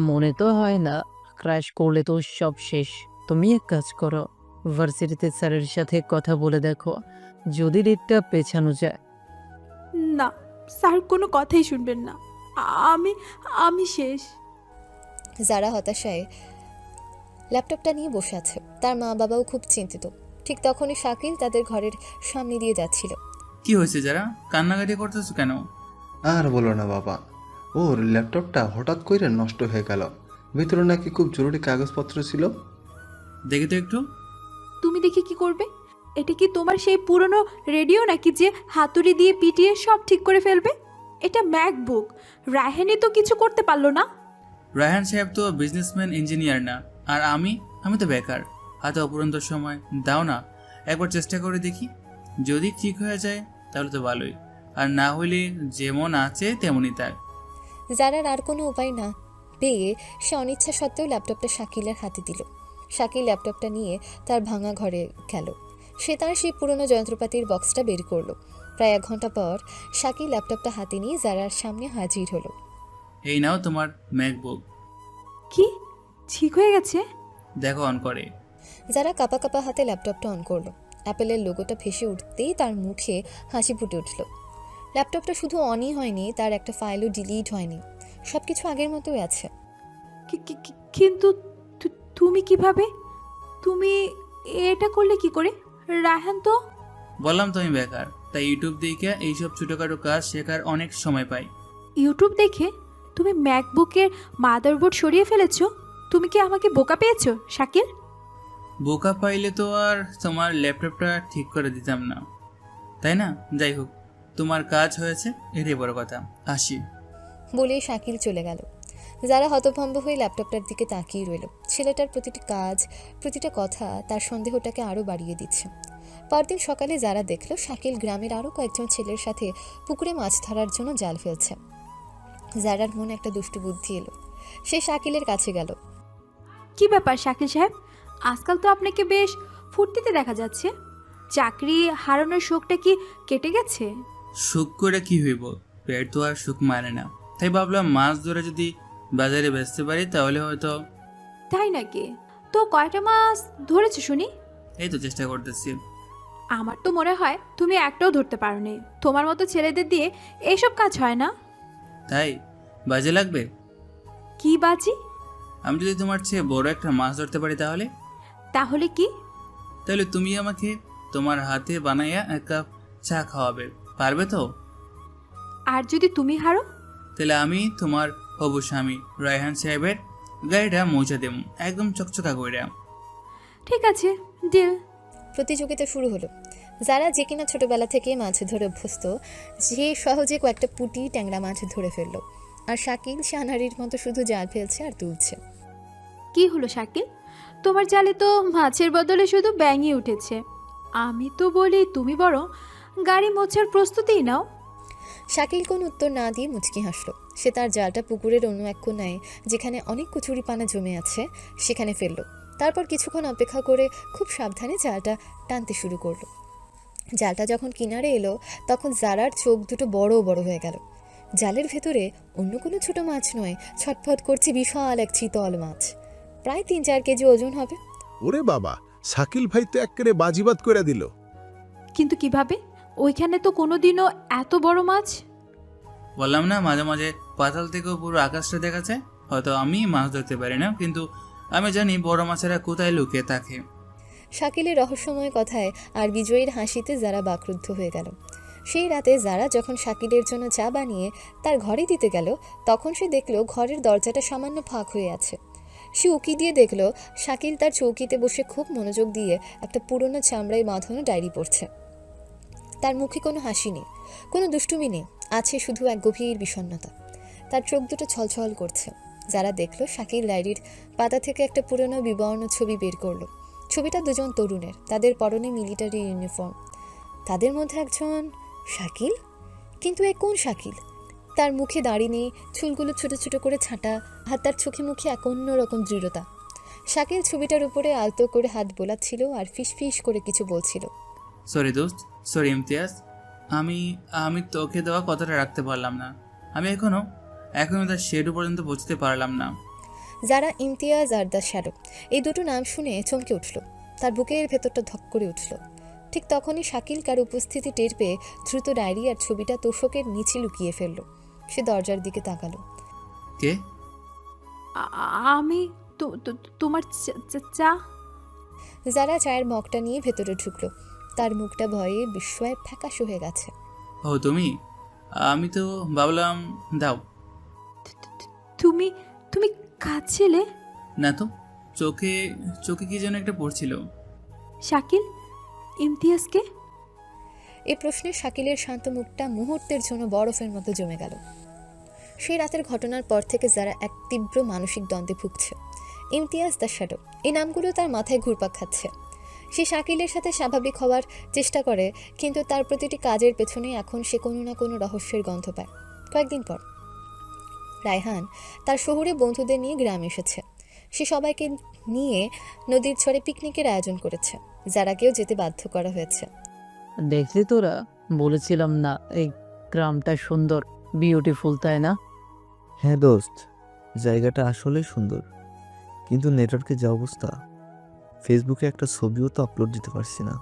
মনে তো হয় না, ক্র্যাশ করলে তো সব শেষ। তুমি এক কাজ করো, ভার্সিটিতে স্যারের সাথে কথা বলে দেখো, যদি ডেটটা পেছানো যায়। না, স্যার কোনো কথাই শুনবেন না। আমি আমি শেষ। যারা হতাশায় ল্যাপটপটা নিয়ে বসে আছে। তার মা বাবাও খুব চিন্তিত। ঠিক তখনই শাকিল তাদের ঘরের সামনে দিয়ে যাচ্ছিল। কি হয়েছে যারা, কান্নাকাটি করতেছো কেন? আর বলো না বাবা, ওর ল্যাপটপটা হঠাৎ করে নষ্ট হয়ে গেল। ভিতরে নাকি খুব জরুরি কাগজপত্র ছিল। দেখি তো একটু। তুমি দেখে কি করবে? এটা কি তোমার সেই পুরনো রেডিও নাকি যে হাতুড়ি দিয়ে পিটিয়ে সব ঠিক করে ফেলবে? এটা ম্যাকবুক। রায়হানই তো কিছু করতে পারলো না। রায়হান সাহেব তো বিজনেসম্যান ইঞ্জিনিয়ার না, আর আমি তো বেকার। হাতে অপুরন্ত সময় দাও না, একবার চেষ্টা করে দেখি। যদি ঠিক হয়ে যায় তাহলে তো ভালোই, আর না হইলে যেমন আছে তেমনই তার। যারার আর কোনো উপায় না পেয়ে সে অনিচ্ছা সত্ত্বেও ল্যাপটপটা শাকিলের হাতে দিল। শাকিল ল্যাপটপটা নিয়ে তার ভাঙা ঘরে গেল। সে তার সেই পুরনো যন্ত্রপাতির বক্সটা বের করলো। প্রায় 1 ঘন্টা পর শাকিল ল্যাপটপটা হাতে নিয়ে যারার সামনে হাজির হলো। এই নাও তোমার ম্যাকবুক। কি ঠিক হয়ে গেছে? দেখো অন করে। যারা কাপা কাপা হাতে ল্যাপটপটা অন করলো। অ্যাপেলের লোগোটা ভেসে উঠতেই তার মুখে হাসি ফুটে উঠল। ল্যাপটপটা শুধু অনই হয়নি, তার একটা ফাইলও ডিলিট হয়নি। সব কিছু আগের মতোই আছে। কিন্তু তুমি কিভাবে? তুমি এটা করলে কি করে? রায়হান তো বললাম তো আমি বেকার, তাই ইউটিউব দেখে এইসব ছোটোখাটো কাজ শেখার অনেক সময় পাই। ইউটিউব দেখে তুমি ম্যাকবুকের মাদারবোর্ড সরিয়ে ফেলেছো? তুমি কি আমাকে বোকা পেয়েছো শাকিল? বোকা পাইলে তো আর তোমার ল্যাপটপটা ঠিক করে দিতাম না, তাই না? যাই হোক, তোমার কাজ হয়েছে, এটাই বড় কথা। আসি। বলে শাকিল চলে গেল। যারা হতভম্ব হয়ে ল্যাপটপটার দিকে তাকিয়ে রইল। ছেলেটার প্রতিটি কাজ, প্রতিটা কথা তার সন্দেহটাকে আরও বাড়িয়ে দিচ্ছে। পরদিন সকালে যারা দেখলো শাকিল গ্রামের আরও কয়েকজন ছেলের সাথে পুকুরে মাছ ধরার জন্য জাল ফেলছে। যারার মনে একটা দুষ্টু বুদ্ধি এলো। সে শাকিলের কাছে গেল। কি ব্যাপার শাকিল সাহেব, আজকাল তো আপনাকে বেশ ফুর্তিতে দেখা যাচ্ছে। চাকরি হারানোর শোকটা কি কেটে গেছে? সুখ করে কি হইব, পেট তো আর সুখ মানে না, তাই ভাবলাম মাছ ধরে যদি বাজারে বেচতে পারি তাহলে হয়তো। তাই নাকি? তো কয়টা মাছ ধরেছো শুনি? এই তো চেষ্টা করতেছি। আমার তো মনে হয় তুমি একটাও ধরতে পারোনি। তোমার মতো ছেলেদের দিয়ে এইসব কাজ হয় না। তাই বাজে লাগবে? কি বাজি? আমি যদি তোমার চেয়ে বড় একটা মাছ ধরতে পারি তাহলে? তাহলে কি? তাহলে তুমি আমাকে তোমার হাতে বানাইয়া এক কাপ চা খাওয়াবে, পারবে তো? আর যদি তুমি হারো? তাহলে আমি তোমার হবু স্বামী রায়হান সাহেবের গাড়িটা মৌজা দেব, একদম চকচকা কইরা। ঠিক আছে, ডিল। প্রতিযোগিতা শুরু হলো। যারা যে কিনা ছোটবেলা থেকে মাছ ধরে অভ্যস্ত, সে সহজে কয়েকটা পুঁটি ট্যাংরা মাছ ধরে ফেললো। আর শাকিল শানারির মতো শুধু জাল ফেলছে আর তুলছে। কি হলো শাকিল? তোমার জালে তো মাছের বদলে শুধু ব্যাঙই উঠেছে। আমি তো বলি তুমি বরং গাড়ি মোছার প্রস্তুতিই নাও। শাকিল কোন উত্তর না দিয়ে মুচকি হাসলো। সে তার জালটা পুকুরের অন্য এক কোনায়, যেখানে অনেক কচুরি পানা জমে আছে, সেখানে ফেললো। তারপর কিছুক্ষণ অপেক্ষা করে খুব সাবধানে জালটা টানতে শুরু করলো। জালটা যখন কিনারে এলো তখন জারার চোখ দুটো বড় বড় হয়ে গেল। জালের ভেতরে অন্য কোনো ছোট মাছ নয়, ছটফট করছে বিশাল এক চিতল মাছ, প্রায় 3-4 কেজি ওজন হবে। ওরে বাবা, শাকিল ভাই তো এক্কেরে বাজিবাদ করে দিল। কিন্তু কিভাবে? ওইখানে তো কোনোদিনও এত বড় মাছ। বললাম না, মাঝে মাঝে পাতাল থেকেও পুরো আকাশটা দেখাচ্ছে। হয়তো আমি মাছ ধরতে পারি না, কিন্তু আমি জানি বড় মাছেরা কোথায় লুকিয়ে থাকে। শাকিলের রহস্যময় কথায় আর বিজয়ীর হাসিতে যারা বাকরুদ্ধ হয়ে গেল। সেই রাতে যারা যখন শাকিলের জন্য চা বানিয়ে তার ঘরে দিতে গেল, তখন সে দেখল ঘরের দরজাটা সামান্য ফাঁক হয়ে আছে। সে উকি দিয়ে দেখল শাকিল তার চৌকিতে বসে খুব মনোযোগ দিয়ে একটা পুরনো চামড়ায় বাঁধানো ডায়েরি পড়ছে। তার মুখে কোনো হাসি নেই, কোনো দুষ্টুমি নেই, আছে শুধু এক গভীর বিষণ্ণতা। তার চোখ দুটো ছলছল করছে। যারা দেখলো শাকিল ডায়েরির পাতা থেকে একটা পুরনো বিবর্ণ ছবি বের করলো। ছবিটা দুজন তরুণের, তাদের পরনে মিলিটারি ইউনিফর্ম। তাদের মধ্যে একজন শাকিল, কিন্তু এ কোন শাকিল? তার মুখে দাড়ি নেই, চুলগুলো ছোট ছোট করে ছাঁটা, আর তার চোখে মুখে এক অন্যরকম দৃঢ়তা। শাকিল ছবিটার উপরে আলতো করে হাত বোলাচ্ছিল আর ফিস করে কিছু বলছিল। সরি দোস্ত, সরি ইমতিয়াজ, আমি তোকে দেওয়া কথাটা রাখতে পারলাম না। আমি এখনো তার শেডু পর্যন্ত পৌঁছতে পারলাম না। যারা ইমতিয়াজ আর দ্য শ্যাডো, এই দুটো নাম শুনে চমকে উঠল। তার বুকের ভেতরটা ধক করে উঠল। ঠিক তখনই শাকিল কার উপস্থিতি টের পেয়ে দ্রুত ডায়েরি আর ছবিটা তোষকের নিচে লুকিয়ে ফেলল। সে দরজার দিকে তাকালো। কে? আমি তোমার চা। যারা চায়ের মগটা নিয়ে ভেতরে ঢুকলো। তার মুখটা ভয়ে বিস্ময়ে ফ্যাকাশে হয়ে গেছে। ও তুমি? আমি তো ভাবলাম দাও। তুমি তুমি কাঁদছিলে? না তো, চোখে কি যেন একটা পড়ছিল। শাকিল, ইমতিয়াজকে? এই প্রশ্নে শাকিলের শান্ত মুখটা মুহূর্তের জন্য বরফের মতো জমে গেল। সেই রাতের ঘটনার পর থেকে যারা এক তীব্র মানসিক দ্বন্দ্বে ভুগছে। ইমতিয়াজ, দ্য শ্যাডো, এই নামগুলো তার মাথায় ঘুরপাক খাচ্ছে। সে শাকিলের সাথে স্বাভাবিক হওয়ার চেষ্টা করে, কিন্তু তার প্রতিটি কাজের পেছনে এখন সে কোনো না কোনো রহস্যের গন্ধ পায়। কয়েকদিন পর রায়হান তার শহুরে বন্ধুদের নিয়ে গ্রামে এসেছে। সে সবাইকে নিয়ে নদীর চরে পিকনিকের আয়োজন করেছে। যারাকেও যেতে বাধ্য করা হয়েছে। দেখলি তোরা, বলেছিলাম না এই গ্রামটা সুন্দর, বিউটিফুল, তাই না? হ্যাঁ দোস্ত, জায়গাটা আসলে সুন্দর, কিন্তু নেটওয়ার্কের যা অবস্থা, ফেসবুকে একটা ছবিও তো আপলোড দিতে পারছি না।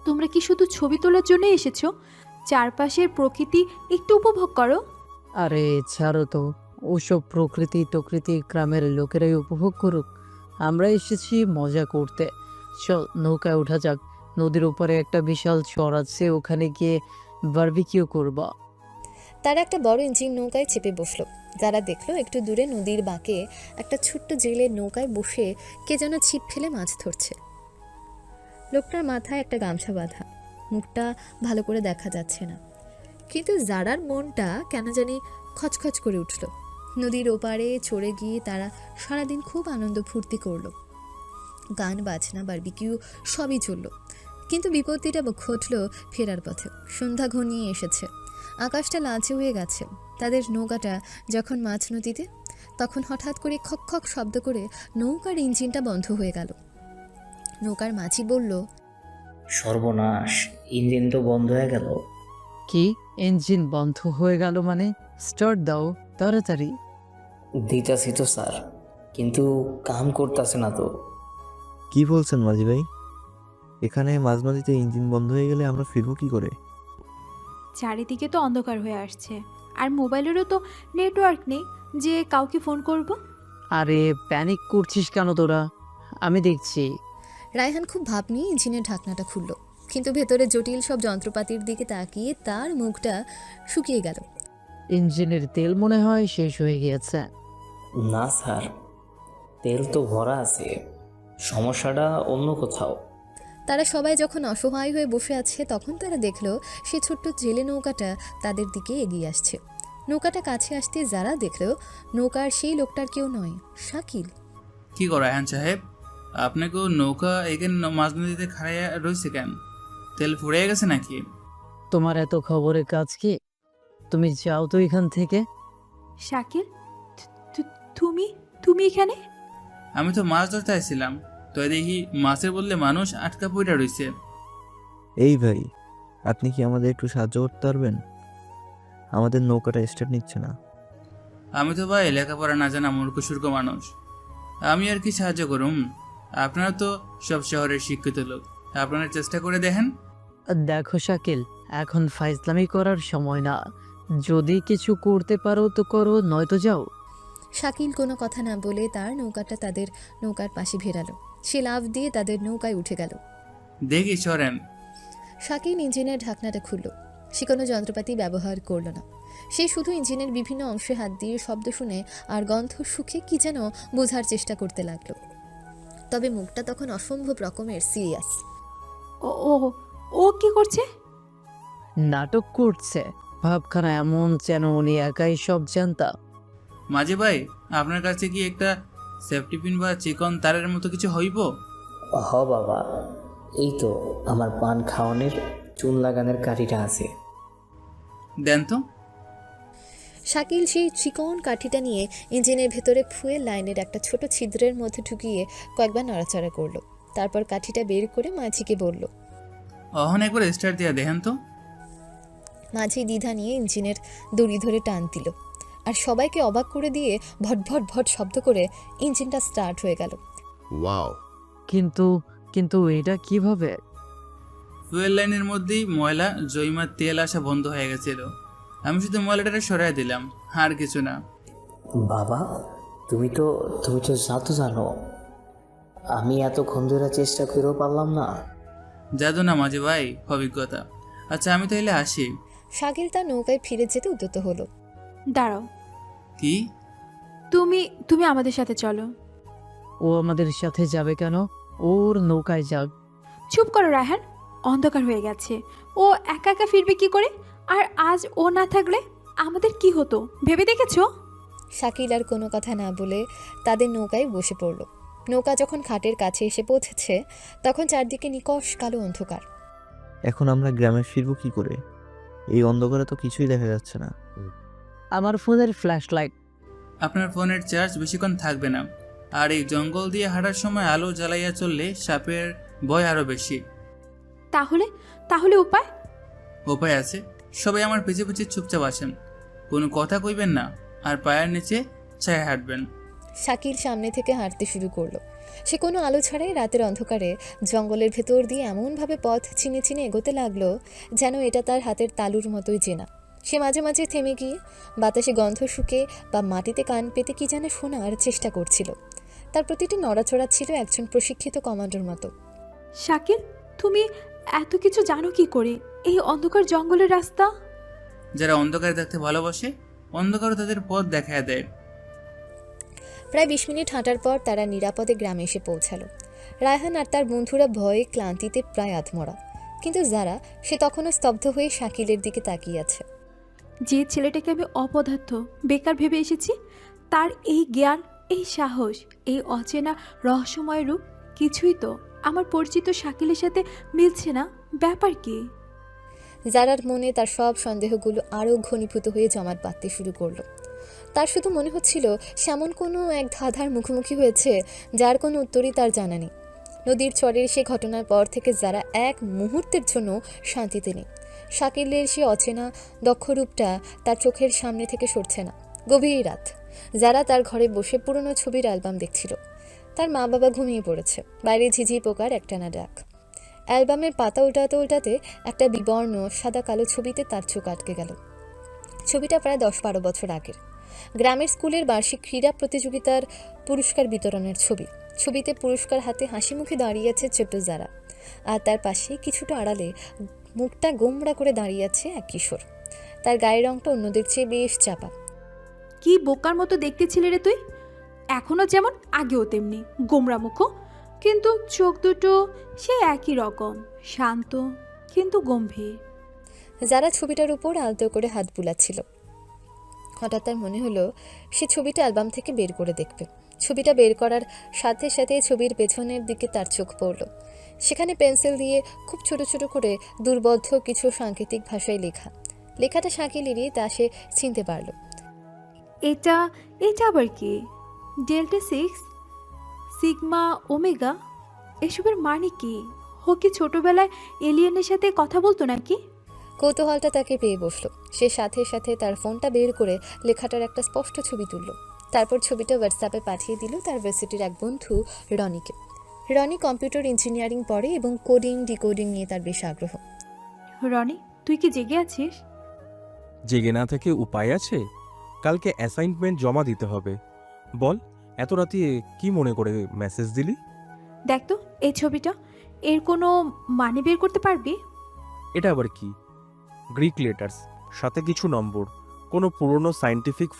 তোমরা কি শুধু ছবি তোলার জন্য এসেছো? চারপাশের প্রকৃতি একটু উপভোগ করো। আরে ছাড়ো তো, ওসব প্রকৃতি গ্রামের লোকেরাই উপভোগ করুক। আমরা এসেছি মজা করতে। চল নৌকায় ওঠা যাক। নদীর উপরে একটা বিশাল চর আছে, ওখানে গিয়ে বারবিকিউ করব। তারা একটা বড় ইঞ্জিন নৌকায় চেপে বসলো। যারা দেখলো একটু দূরে নদীর বাঁকে একটা ছোট্ট জেলের নৌকায় বসে কে যেন ছিপ ফেলে মাছ ধরছে। লোকটার মাথায় একটা গামছা বাঁধা, মুখটা ভালো করে দেখা যাচ্ছে না, কিন্তু যারার মনটা কেন জানি খচখচ করে উঠল। নদীর ওপারে চড়ে গিয়ে তারা সারাদিন খুব আনন্দ ফুর্তি করলো। গান বাজনা বারবিকিউ সবই চলল, কিন্তু বিপত্তিটা ঘটল ফেরার পথে। সন্ধ্যা ঘনিয়ে এসেছে, আকাশটা লালচে হয়ে গেছে। তাদের নৌকাটা যখন মাঝ নদীতে, তখন হঠাৎ করে খক খক শব্দ করে নৌকার ইঞ্জিনটা বন্ধ হয়ে গেল। নৌকার মাঝি বলল, সর্বনাশ, ইঞ্জিন তো বন্ধ হয়ে গেল। কি ইঞ্জিন বন্ধ হয়ে গেল মানে? স্টার্ট দাও তাড়াতাড়ি। দিতাছি তো স্যার, কিন্তু কাম করতেছে না তো। কি বলছেন মাঝি ভাই? এখানে মাঝমাঝিতে ইঞ্জিন বন্ধ হয়ে গেলে আমরা ফিরবো কি করে? চারিদিকে তো অন্ধকার হয়ে আসছে, আর মোবাইলেরও তো নেটওয়ার্ক নেই যে কাউকে ফোন করব। আরে প্যানিক করছিস কেন তোরা? আমি দেখছি। রায়হান খুব ভাব নিয়ে ইঞ্জিনের ঢাকনাটা খুলল, কিন্তু ভেতরে জটিল সব যন্ত্রপাতির দিকে তাকিয়ে তার মুখটা শুকিয়ে গেল। ইঞ্জিনের তেল মনে হয় শেষ হয়ে গিয়েছে। না স্যার, তেল তো ভরা আছে, সমস্যাটা অন্য কোথাও। তারা সবাই যখন অসহায় হয়ে বসে আছে তখন তারা দেখল সে ছোট্ট জেলে নৌকাটা তাদের দিকে এগিয়ে আসছে। নৌকাটা কাছে আসতে যারা দেখল নৌকার সেই লোকটার কেউ নয়, শাকিল। কি করো রায়হান সাহেব, আপনাকেও নৌকা এখানে মাঝ নদীতে খাড়াইয়া রয়েছে কেন? তেল ফুরিয়ে গেছে নাকি? তোমার এত খবরের কাজ কি? তুমি যাও তো এখান থেকে। শাকিল, তুমি তুমি এখানে? আমি তো মাছ ধরতে আসছিলাম, তো দেখি মাছের বললে মানুষ আটকা পড়ে রয়েছে। এই ভাই, আপনি কি আমাদের একটু সাহায্য করতে পারবেন? আমাদের নৌকাটা স্টার্ট নিচ্ছে না। আমি তো ভাই লেখাপড়া না জানা মূর্খ সূর্খ মানুষ, আমি আর কি সাহায্য করুম? আপনারা তো সব শহরের শিক্ষিত লোক, আপনারা চেষ্টা করে দেখেন। দেখো শাকিল, এখন ফাইজলামি করার সময় না। যদি কিছু করতে পারো তো করো, নয়তো যাও। শাকিল কোনো কথা না বলে তার নৌকাটা তাদের নৌকার পাশে ভেরালো। সে লাফ দিয়ে তাদের নৌকায় উঠে গেল। দেখি সরেন। শাকিল ইঞ্জিনের ঢাকনাটা খুলল। সে কোনো যন্ত্রপাতি ব্যবহার করল না। সে শুধু ইঞ্জিনের বিভিন্ন অংশে হাত দিয়ে শব্দ শুনে আর গন্ধ শুকে কি যেন বোঝার চেষ্টা করতে লাগলো। তবে মুখটা তখন অসম্ভব রকমের সিরিয়াস। ও ও ও কি করছে? নাটক করছে। ভাবখানা এমন যেন উনি একাই সব জানতা। মাঝে ভাই, আপনার কাছে কি একটা সেফটি পিন বা চিকন তারের মতো কিছু হইব? হ বাবা, এই তো আমার পান খাওয়ানোর চুন লাগানোর কাঠিটা আছে। দেন তো। শাকিল সেই চিকন কাঠিটা নিয়ে ইঞ্জিনের ভেতরে ফুয়েল লাইনের একটা ছোট ছিদ্রের মধ্যে ঢুকিয়ে কয়েকবার নড়াচড়া করলো। তারপর কাঠিটা বের করে মাঝিকে বলল। অহন একবার স্টার্ট দিয়া দেখেন তো। মাঝি দ্বিধা নিয়ে ইঞ্জিনের দড়ি ধরে টান দিল, আর সবাইকে অবাক করে দিয়ে ভট ভট ভট শব্দ করে ইঞ্জিনটা স্টার্ট হয়ে গেল। ওয়াও! কিন্তু কিন্তু এটা কিভাবে? ফুয়েল লাইনের মধ্যেই ময়লা জৈমা তেল আসা বন্ধ হয়ে গেছিল, আমি শুধু ময়লাটা সরাই দিলাম, আর কিছু না। বাবা, তুমি তো জাদু জানো। আমি এতক্ষণ ধরে চেষ্টা করেও পারলাম না। জাদু না মাঝে ভাই, অভিজ্ঞতা। আচ্ছা আমি তাইলে আসি। শাকিল তার নৌকায় ফিরে যেতে উদ্যত হলো। দাঁড়াও, কি? তুমি তুমি আমাদের সাথে চলো। ও আমাদের সাথে যাবে কেন? ওর নৌকায় যাক। চুপ করো রায়হান, অন্ধকার হয়ে গেছে। ও একা একা ফিরবে কি করে? আর আজ ও না থাকলে আমাদের কি হতো ভেবে দেখেছো? শাকিল আর কোনো কথা না বলে তাদের নৌকায় বসে পড়ল। নৌকা যখন খাটের কাছে এসে পৌঁছেছে তখন চারদিকে নিকষ কালো অন্ধকার। এখন আমরা গ্রামে ফিরবো কি করে? এই অন্ধকারে তো কিছুই দেখা যাচ্ছে না। আমার ফোনের ফ্ল্যাশ লাইট। আপনার ফোনের চার্জ বেশিক্ষণ থাকবে না, আর এই জঙ্গল দিয়ে হাঁটার সময় আলো জ্বালাইয়া চললে সাপের ভয় আরও বেশি। তাহলে তাহলে উপায়? উপায় আছে। সবাই আমার পিছে পিছে চুপচাপ আসেন, কোনো কথা কইবেন না, আর পায়ের নিচে ছায়া হাঁটবেন। শাকিল সামনে থেকে হাঁটতে শুরু করলো। সে কোনো আলো ছাড়াই রাতের অন্ধকারে জঙ্গলের ভেতর দিয়ে এমনভাবে পথ চিনে চিনে এগোতে লাগলো যেন এটা তার হাতের তালুর মতোই চেনা। সে মাঝে মাঝে থেমে গিয়ে বাতাসে গন্ধ শুকে বা মাটিতে কান পেতে কি যেন শোনার চেষ্টা করছিল। তার প্রতিটি নড়াচড়া ছিল একজন প্রশিক্ষিত কমান্ডোর মতো। শাকিল, তুমি এত কিছু জানো কি করে? এই অন্ধকার জঙ্গলের রাস্তা? যারা অন্ধকারে থাকতে ভালোবাসে, অন্ধকারও তাদের পথ দেখায় দেয়। প্রায় 20 মিনিট হাঁটার পর তারা নিরাপদে গ্রামে এসে পৌঁছালো। রায়হান আর তার বন্ধুরা ভয়ে ক্লান্তিতে প্রায় আধমরা, কিন্তু যারা সে তখনও স্তব্ধ হয়ে শাকিলের দিকে তাকিয়ে আছে। যে ছেলেটাকে আমি অপদার্থ বেকার ভেবে এসেছি, তার এই জ্ঞান, এই সাহস, এই অচেনা রহস্যময় রূপ, কিছুই তো আমার পরিচিত শাকিলের সাথে মিলছে না। ব্যাপার কি? জারার মনে তার সব সন্দেহগুলো আরও ঘনীভূত হয়ে জমাট বাঁধতে শুরু করলো। তার শুধু মনে হচ্ছিল সেমন কোনো এক ধাঁধার মুখোমুখি হয়েছে যার কোনো উত্তরই তার জানা নেই। নদীর চরের সে ঘটনার পর থেকে যারা এক মুহূর্তের জন্য শান্তিতে নেই। শাকিলের সে অচেনা দক্ষ রূপটা তার চোখের সামনে থেকে সরছে না। গভীর রাত, যারা তার ঘরে বসে পুরনো ছবির অ্যালবাম দেখছিল। তার মা বাবা ঘুমিয়ে পড়েছে, বাইরে ঝিঝি পোকার একটানা ডাক। অ্যালবামের পাতা উল্টাতে উল্টাতে একটা বিবর্ণ সাদা কালো ছবিতে তার চোখ আটকে গেল। ছবিটা প্রায় 10-12 বছর আগের, গ্রামের স্কুলের বার্ষিক ক্রীড়া প্রতিযোগিতার পুরস্কার বিতরণের ছবি। ছবিতে পুরস্কার হাতে হাসি মুখে দাঁড়িয়ে আছে ছোট্ট যারা, আর তার পাশে কিছুটা আড়ালে মুখটা গোমড়া করে দাঁড়িয়ে আছে এক কিশোর। তার গায়ের রংটা অন্যদের চেয়ে বেশ চাপা। কি বোকার মতো দেখতে ছিলে রে তুই, এখনো যেমন আগেও তেমনি গোমরা মুখ, কিন্তু চোখ দুটো সে একই রকম, শান্ত কিন্তু গম্ভীর। যারা ছবিটার উপর আলতো করে হাত বুলাচ্ছিল। হঠাৎ তার মনে হলো সে ছবিটা অ্যালবাম থেকে বের করে দেখবে। ছবিটা বের করার সাথে সাথে ছবির পেছনের দিকে তার চোখ পড়ল। সেখানে পেন্সিল দিয়ে খুব ছোট ছোট করে দুর্বোধ্য কিছু সাংকেতিক ভাষায় লেখা। লেখাটা শাকিলেরই, তা সে চিনতে পারল। এটা এটা আবার কি? ডেল্টা 6 সিগমা ওমেগা, এসবের মানে কি? ও কি ছোটবেলায় এলিয়েনের সাথে কথা বলতো নাকি? কৌতূহলটা তাকে পেয়ে বসলো। সে সাথে সাথে তার ফোনটা বের করে লেখাটার একটা স্পষ্ট ছবি তুলল। তারপর ছবিটা হোয়াটসঅ্যাপে পাঠিয়ে দিল তার ভার্সিটির এক বন্ধু রনিকে। রনি কম্পিউটার ইঞ্জিনিয়ারিং পড়ে এবং কোডিং ডিকোডিং নিয়ে তার বেশ আগ্রহ। রনি, তুই কি জেগে আছিস? জেগে না থেকে উপায় আছে? কালকে অ্যাসাইনমেন্ট জমা দিতে হবে। বল, এত রাতে কি মনে করে মেসেজ দিলি? দেখ তো এই ছবিটা, এর কোনো মানে বের করতে পারবি? এটা আবার কি? গ্রিক লেটার্স, সাথে কিছু নম্বর, কোনো পুরনো সায়েন্টিফিক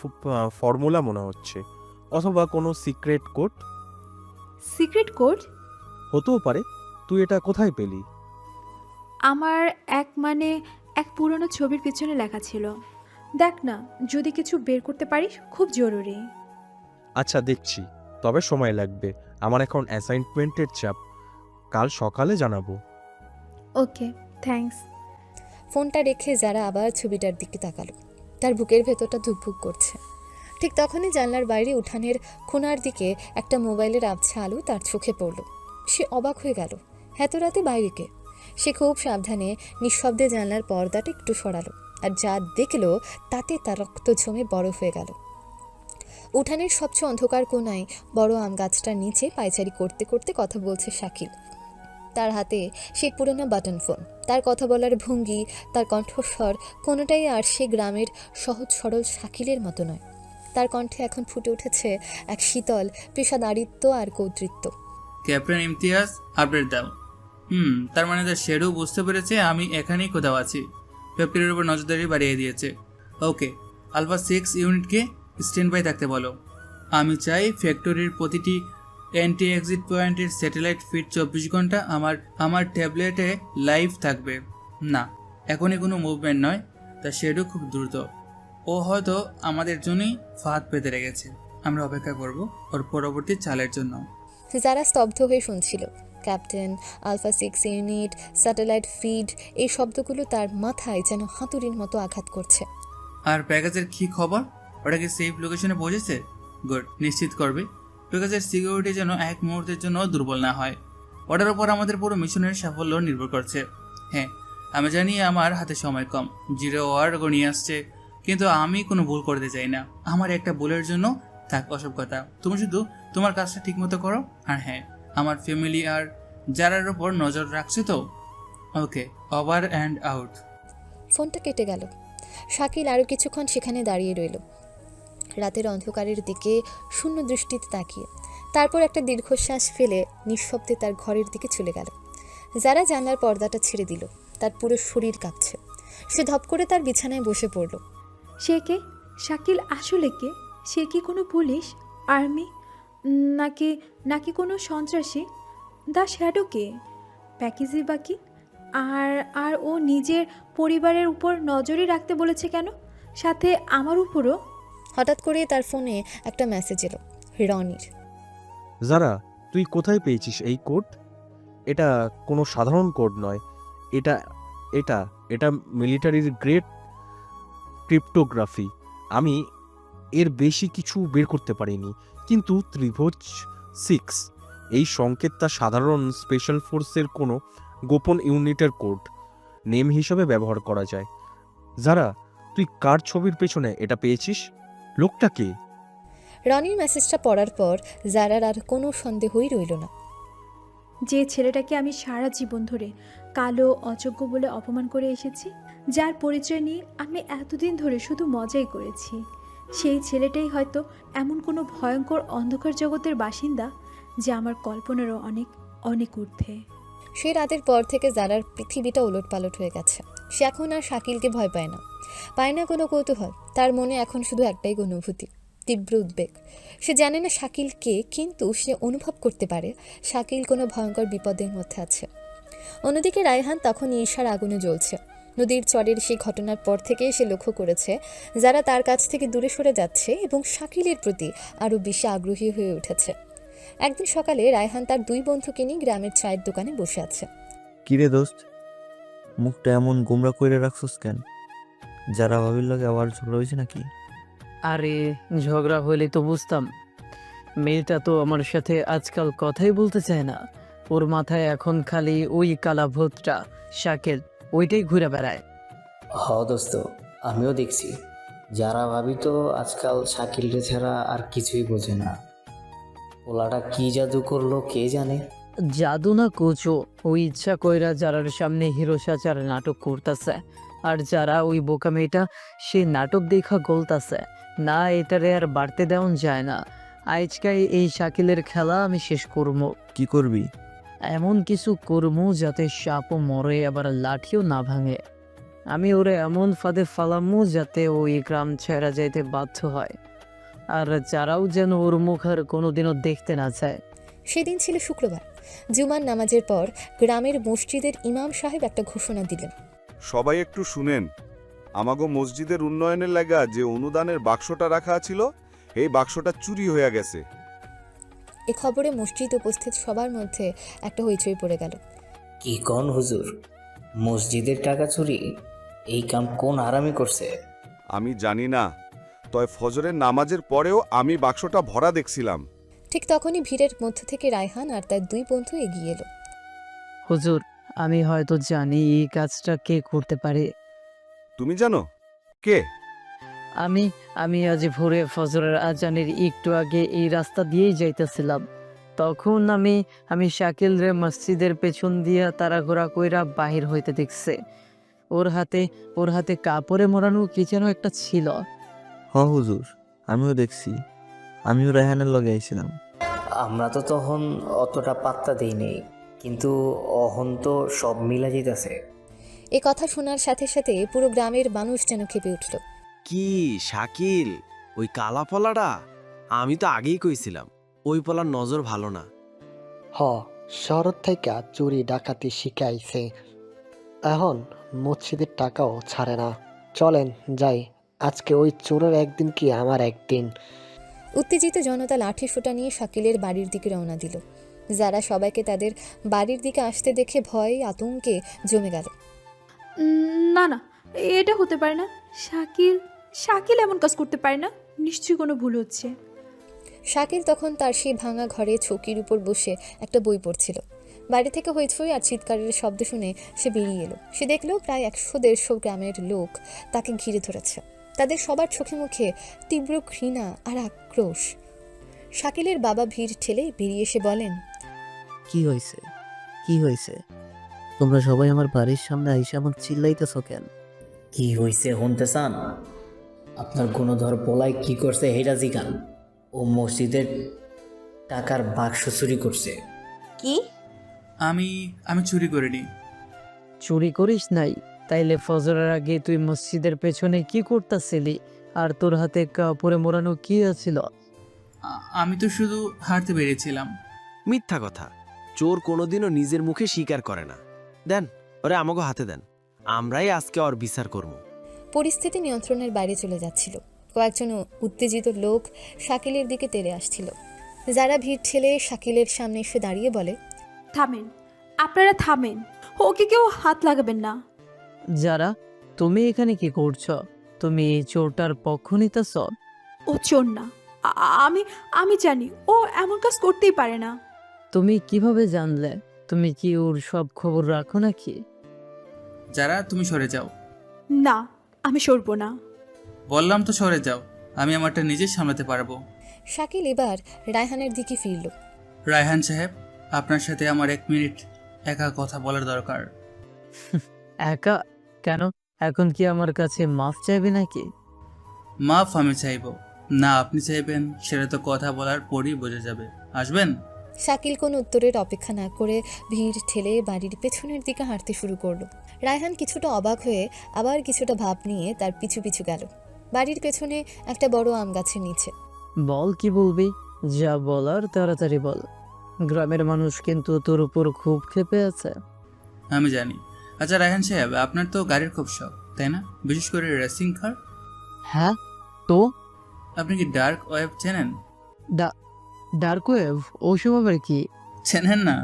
ফর্মুলা মনে হচ্ছে, অথবা কোনো সিক্রেট কোড। সিক্রেট কোড হতেও পারে। তুই এটা কোথায় পেলি? আমার এক পুরনো ছবির পিছনে লেখা ছিল। দেখ না, যদি কিছু বের করতে পারিস খুব জরুরি। আচ্ছা দেখছি, তবে সময় লাগবে, আমার এখন অ্যাসাইনমেন্টের চাপ, কাল সকালে জানাবো। ওকে, থ্যাঙ্কস। ফোনটা রেখে যারা আবার ছবিটার দিকে তাকালো। তার বুকের ভেতরটা ধুকভুক করছে। ঠিক তখনই জানলার বাইরে উঠানের কোণার দিকে একটা মোবাইলের আবছা আলো তার চোখে পড়ল। সে অবাক হয়ে গেল, এত রাতে বাইরে কে? সে খুব সাবধানে নিঃশব্দে জানলার পর্দাটা একটু সরালো, আর যা দেখলো তাতে তার রক্ত জমে বরফ হয়ে গেল। উঠানের সবচেয়ে অন্ধকার কোণায় বড় আম গাছটার নিচে পায়চারি করতে করতে কথা বলছে শাকিল। তার হাতে সেই পুরনো বাটন ফোন। তার কথা বলার ভঙ্গি, তার কণ্ঠস্বর, কোনোটাই আর সে গ্রামের সহজ সরল শাকিলের মতো নয়। তার কণ্ঠে এখন ফুটে উঠেছে এক শীতল পেশাদারিত্ব আর কৌতৃত্ব। ক্যাপ্টেন ইমতিয়াজ, আপডেট দাও। তার মানে তার শেডও বুঝতে পেরেছে আমি এখানেই কোথাও আছি। ফ্যাক্টরির উপর নজরদারি বাড়িয়ে দিয়েছে। ওকে, আলফা 6 ইউনিটকে স্ট্যান্ড বাই থাকতে বলো। আমি চাই ফ্যাক্টরির প্রতিটি এন্ট্রি এক্সিট পয়েন্টের স্যাটেলাইট ফিড 24 ঘন্টা আমার ট্যাবলেটে লাইভ থাকবে। না, এখনই কোনো মুভমেন্ট নয়। তার শেডও খুব দ্রুত। ও হয়তো আমাদের জন্যই ফাঁদ পেতে রেখেছে। আমরা অপেক্ষা করব ওর পরবর্তী চালের জন্য। যারা স্তব্ধ হয়ে শুনছিল। Captain, alpha 6 unit, satellite feed, এই শব্দগুলো তার মাথায় যেন হাতুড়ির মতো আঘাত করছে। আর প্যাকেজের কী খবর? ওটা কি সেফ লোকেশনে পৌঁছেছে? গুড, নিশ্চিত করবে প্যাকেজের সিকিউরিটি যেন এক মুহূর্তের জন্য দুর্বল না হয়। ওটার ওপর আমাদের পুরো মিশনের সাফল্য নির্ভর করছে। হ্যাঁ, আমি জানি আমার হাতে সময় কম, 0 আওয়ার গড়িয়ে আসছে, কিন্তু আমি কোনো ভুল করতে চাই না। আমার একটা ভুলের জন্য থাক ওসব কথা। তুমি শুধু তোমার কাজটা ঠিকমতো করো। আর হ্যাঁ, আমার ফ্যামিলি আর যারার ওপর নজর রাখছে তো। ওকে, ওভার অ্যান্ড আউট। ফোনটা কেটে গেল। শাকিল আরও কিছুক্ষণ সেখানে দাঁড়িয়ে রইল, রাতের অন্ধকারের দিকে শূন্য দৃষ্টিতে তাকিয়ে। তারপর একটা দীর্ঘশ্বাস ফেলে নিঃশব্দে তার ঘরের দিকে চলে গেল। যারা জানলার পর্দাটা ছেড়ে দিল। তার পুরো শরীর কাঁপছে। সে ধপ করে তার বিছানায় বসে পড়ল। সে কে? শাকিল আসলে কে? সে কি কোনো পুলিশ, আর্মি, নাকি কোনো সন্ত্রাসী? দ্য শ্যাডো কে? প্যাকেজই বাকি? আর ও নিজের পরিবারের উপর নজরই রাখতে বলেছে কেন, সাথে আমার উপরও? হঠাৎ করে তার ফোনে একটা মেসেজ এলো রনির। যারা, তুই কোথায় পেয়েছিস এই কোড? এটা কোনো সাধারণ কোড নয়, এটা এটা এটা মিলিটারির গ্রেড ক্রিপ্টোগ্রাফি। আমি এর বেশি কিছু বের করতে পারিনি, কিন্তু ত্রিভুজ 6 এই সংকেতটা সাধারণ স্পেশাল ফোর্সের কোনো গোপন ইউনিটের কোড। নেম হিসেবে ব্যবহার করা যায়। যারা, তুই কার ছবির পেছনে এটা পেয়েছিস? লোকটা কে? রনির মেসেজটা পড়ার পর জারার আর কোনো সন্দেহই রইল না। যে ছেলেটাকে আমি সারা জীবন ধরে কালো অযোগ্য বলে অপমান করে এসেছি, যার পরিচয় নিয়ে আমি এতদিন ধরে শুধু মজাই করেছি, সেই ছেলেটাই হয়তো এমন কোনো ভয়ঙ্কর অন্ধকার জগতের বাসিন্দা যে আমার কল্পনারও অনেক অনেক ঊর্ধ্বে। সে রাতের পর থেকে জারার পৃথিবীটা ওলটপালট হয়ে গেছে। সে এখন আর শাকিলকে ভয় পায় না, পায় না কোনো কৌতূহল। তার মনে এখন শুধু একটাই অনুভূতি, তীব্র উদ্বেগ। সে জানে না শাকিল কে, কিন্তু সে অনুভব করতে পারে শাকিল কোনো ভয়ঙ্কর বিপদের মধ্যে আছে। অন্যদিকে রায়হান তখন ঈর্ষার আগুনে জ্বলছে। নদীর চরের সেই ঘটনার পর থেকেই সে লক্ষ্য করেছে যারা তার কাছ থেকে দূরে সরে যাচ্ছে এবং শাকিলের প্রতি আরও বেশি আগ্রহী হয়ে উঠেছে। একদিন সকালে রায়হান তার দুই বন্ধুকে নিয়ে গ্রামের চায়ের দোকানে বসে আছে। কিরে দোস্ত, মুখটা এমন গোমরা করে রাখছস কেন? যারা ভাবির লাগে আবার ঝগড়া হয়েছে নাকি? আরে ঝগড়া হইলে তো বুঝতাম। মেয়েটা তো আমার সাথে আজকাল কথাই বলতে চায় না। ওর মাথায় এখন খালি ওই কালা ভূতটা শাকিল, ওইটাই ঘুরে বেড়ায়। হ দোস্ত, আমিও দেখছি। যারা ভাবি তো আজকাল শাকিলরে ছাড়া আর কিছুই বোঝে না। ওলাটা কি জাদু করলো কে জানে। জাদু না কোচো, ওই ইচ্ছা কইরা যারার সামনে হিরো সাজার নাটক করতেছে, আর যারা ওই বোকা মেয়েটা সে নাটক দেখা গলতাছে না। এটারে আর বাড়তে দেওয়া যায় না। আজকাই এই শাকিলের খেলা আমি শেষ করবো। কি করবি? এমন কিছু করবো যাতে সাপও মরে আবার লাঠিও না ভাঙে। আমি ওরে এমন ফাঁদে ফালামু যাতে ওই গ্রাম ছেড়া যাইতে বাধ্য হয়, আর যারাও যেন ওর মুখ আর কোনোদিনও দেখতে না চায়। সেদিন ছিল শুক্রবার। জুমার নামাজের পর গ্রামের মসজিদের ইমাম সাহেব একটা ঘোষণা দিলেন। সবাই একটু শুনেন, আমাগো মসজিদের উন্নয়নের লাগা যে অনুদানের বাক্সটা রাখা ছিল, এই বাক্সটা চুরি হয়ে গেছে। এ খবরে মসজিদ উপস্থিত সবার মধ্যে একটা হইচই পড়ে গেল। কি কোন হুজুর, মসজিদের টাকা চুরি? এই কাম কোন আরামি করছে? আমি জানি না, তয় ফজরের নামাজের পরেও আমি বাক্সটা ভরা দেখছিলাম। ঠিক তখনই ভিড়ের মধ্য থেকে রায়হান আর তার দুই বন্ধু এগিয়ে এলো। হুজুর, আমি হয়তো জানি এই কাজটা কে করতে পারে। তুমি জানো কে? আমি আজ ভোরে ফজরের আজানের একটু আগে এই রাস্তা দিয়েই যাইতেছিলাম। তখন আমি শাকিল রে মসজিদের পেছন দিয়া তাড়াঘোড়া কইরা বাহির হইতে দেখছে। ওর হাতে কাপড়ে মোড়ানো কি যেন একটা ছিল। হ হুজুর, আমিও দেখছি। আমিও রায়হানের লগে আইছিলাম। আমরা তো তখন অতটা পাত্তা দেই নেই, কিন্তু অহন তো সব মিলা যেতেছে। এ কথা শোনার সাথে সাথে পুরো গ্রামের মানুষ যেন খেপে উঠল। কি শাকিল, ওই কালা পলাটা? আমি তো আগেই কইছিলাম ওই পলার নজর ভালো না। হ, শহর থেকে চুরি ডাকাতি শিখাইছে, এখন মসজিদের টাকাও ছাড়ে না। চলেন যাই, আজকে ওই চোরের একদিন কি আমার একদিন। উত্তেজিত জনতা লাঠি সোঁটা নিয়ে শাকিলের বাড়ির দিকে রওনা দিল। যারা সবাইকে তাদের বাড়ির দিকে আসতে দেখে ভয়ে আতঙ্কে জমে গেল। না না, এটা হতে পারে না। শাকিল এমন কাজ করতে পারে না, নিশ্চয়ই কোনো ভুল হচ্ছে। শাকিল তখন তার সেই ভাঙা ঘরে চৌকির উপর বসে একটা বই পড়ছিল। বাড়ি থেকে হইচই আর চিৎকারের শব্দ শুনে সে বেরিয়ে এলো। সে দেখলো প্রায় 100-150 গ্রামের লোক তাকে ঘিরে ধরেছে। তাদের সবার চোখে মুখে তীব্র ঘৃণা আর আক্রোশ। শাকিলের বাবা ভিড় ঠেলে বেরিয়ে এসে বলেন, কি হয়েছে? কি হয়েছে? তোমরা সবাই আমার বাড়ির সামনে আইসা আমার চিল্লাইতেছ কেন? কি হইছে শুনতে চান? আপনার গুণধর পোলাই কি করছে হেটা জিগান। ও মসজিদের টাকার বাক্স চুরি করছে। কি? আমি চুরি করিনি। চুরি করিস নাই? তাইলে ফজরের আগে তুই মসজিদের পেছনে কি করতেছিলি? আর তোর হাতে কাপড়ে মোড়ানো কি আছিল? আমি তো শুধু হাঁটতে বেরিয়েছিলাম। মিথ্যা কথা, চোর কোনোদিনও নিজের মুখে স্বীকার করে না। দেন ওরে আমাকে হাতে দেন, আমরাই আজকে ওর বিচার করব। পরিস্থিতি নিয়ন্ত্রণের বাইরে চলে যাচ্ছিল। কয়েকজন উত্তেজিত লোক শাকিলের দিকে তেড়ে আসছিল। যারা ভিড় ঠেলে শাকিলের সামনে এসে দাঁড়িয়ে বলে, থামেন, আপনারা থামেন, ওকে কেউ হাত লাগাবেন না। যারা, তুমি এখানে কি করছো? তুমি এই চোরটার পক্ষ নিতেছ? ও চোর না, আমি জানি ও এমন কাজ করতেই পারে না। তুমি কিভাবে জানলে? তুমি কি ওর সব খবর রাখো নাকি? যারা তুমি সরে যাও। না, আমি সরবো না। বললাম তো সরে যাও, আমি আমারটা নিজে সামলাতে পারবো। শাকিল এবার রায়হানের দিকে ফিরল। রায়হান সাহেব, আপনার সাথে আমার 1 মিনিট একা কথা বলার দরকার। একা কেন? এখন কি আমার কাছে মাফ চাইবে নাকি? মাফ আমি চাইব না, আপনি চাইবেন সেটা তো কথা বলার পরই বোঝা যাবে। আসবেন? শাকিল কোনো উত্তরের অপেক্ষা না করে ভিড় ঠেলে বাড়ির পেছনের দিকে হাঁটতে শুরু করলো। রায়হান কিছুটা অবাক হয়ে আবার কিছুটা ভাব নিয়ে তার পিছু পিছু গেল বাড়ির পেছনে একটা বড় আম গাছের নিচে। বল, কি বলবি? যা বলার তাড়াতাড়ি বল। গ্রামের মানুষ কিন্তু তোর উপর খুব ক্ষেপে আছে। আমি জানি। আচ্ছা রায়হান সাহেব, আপনার তো গাড়ির খুব শখ, তাই না? বিশেষ করে রেসিং কার। হ্যাঁ, তো আপনি কি ডার্ক ওয়েব চেনেন? ডার্ক ওয়েভ ওসব আবার কি? চেনেন না?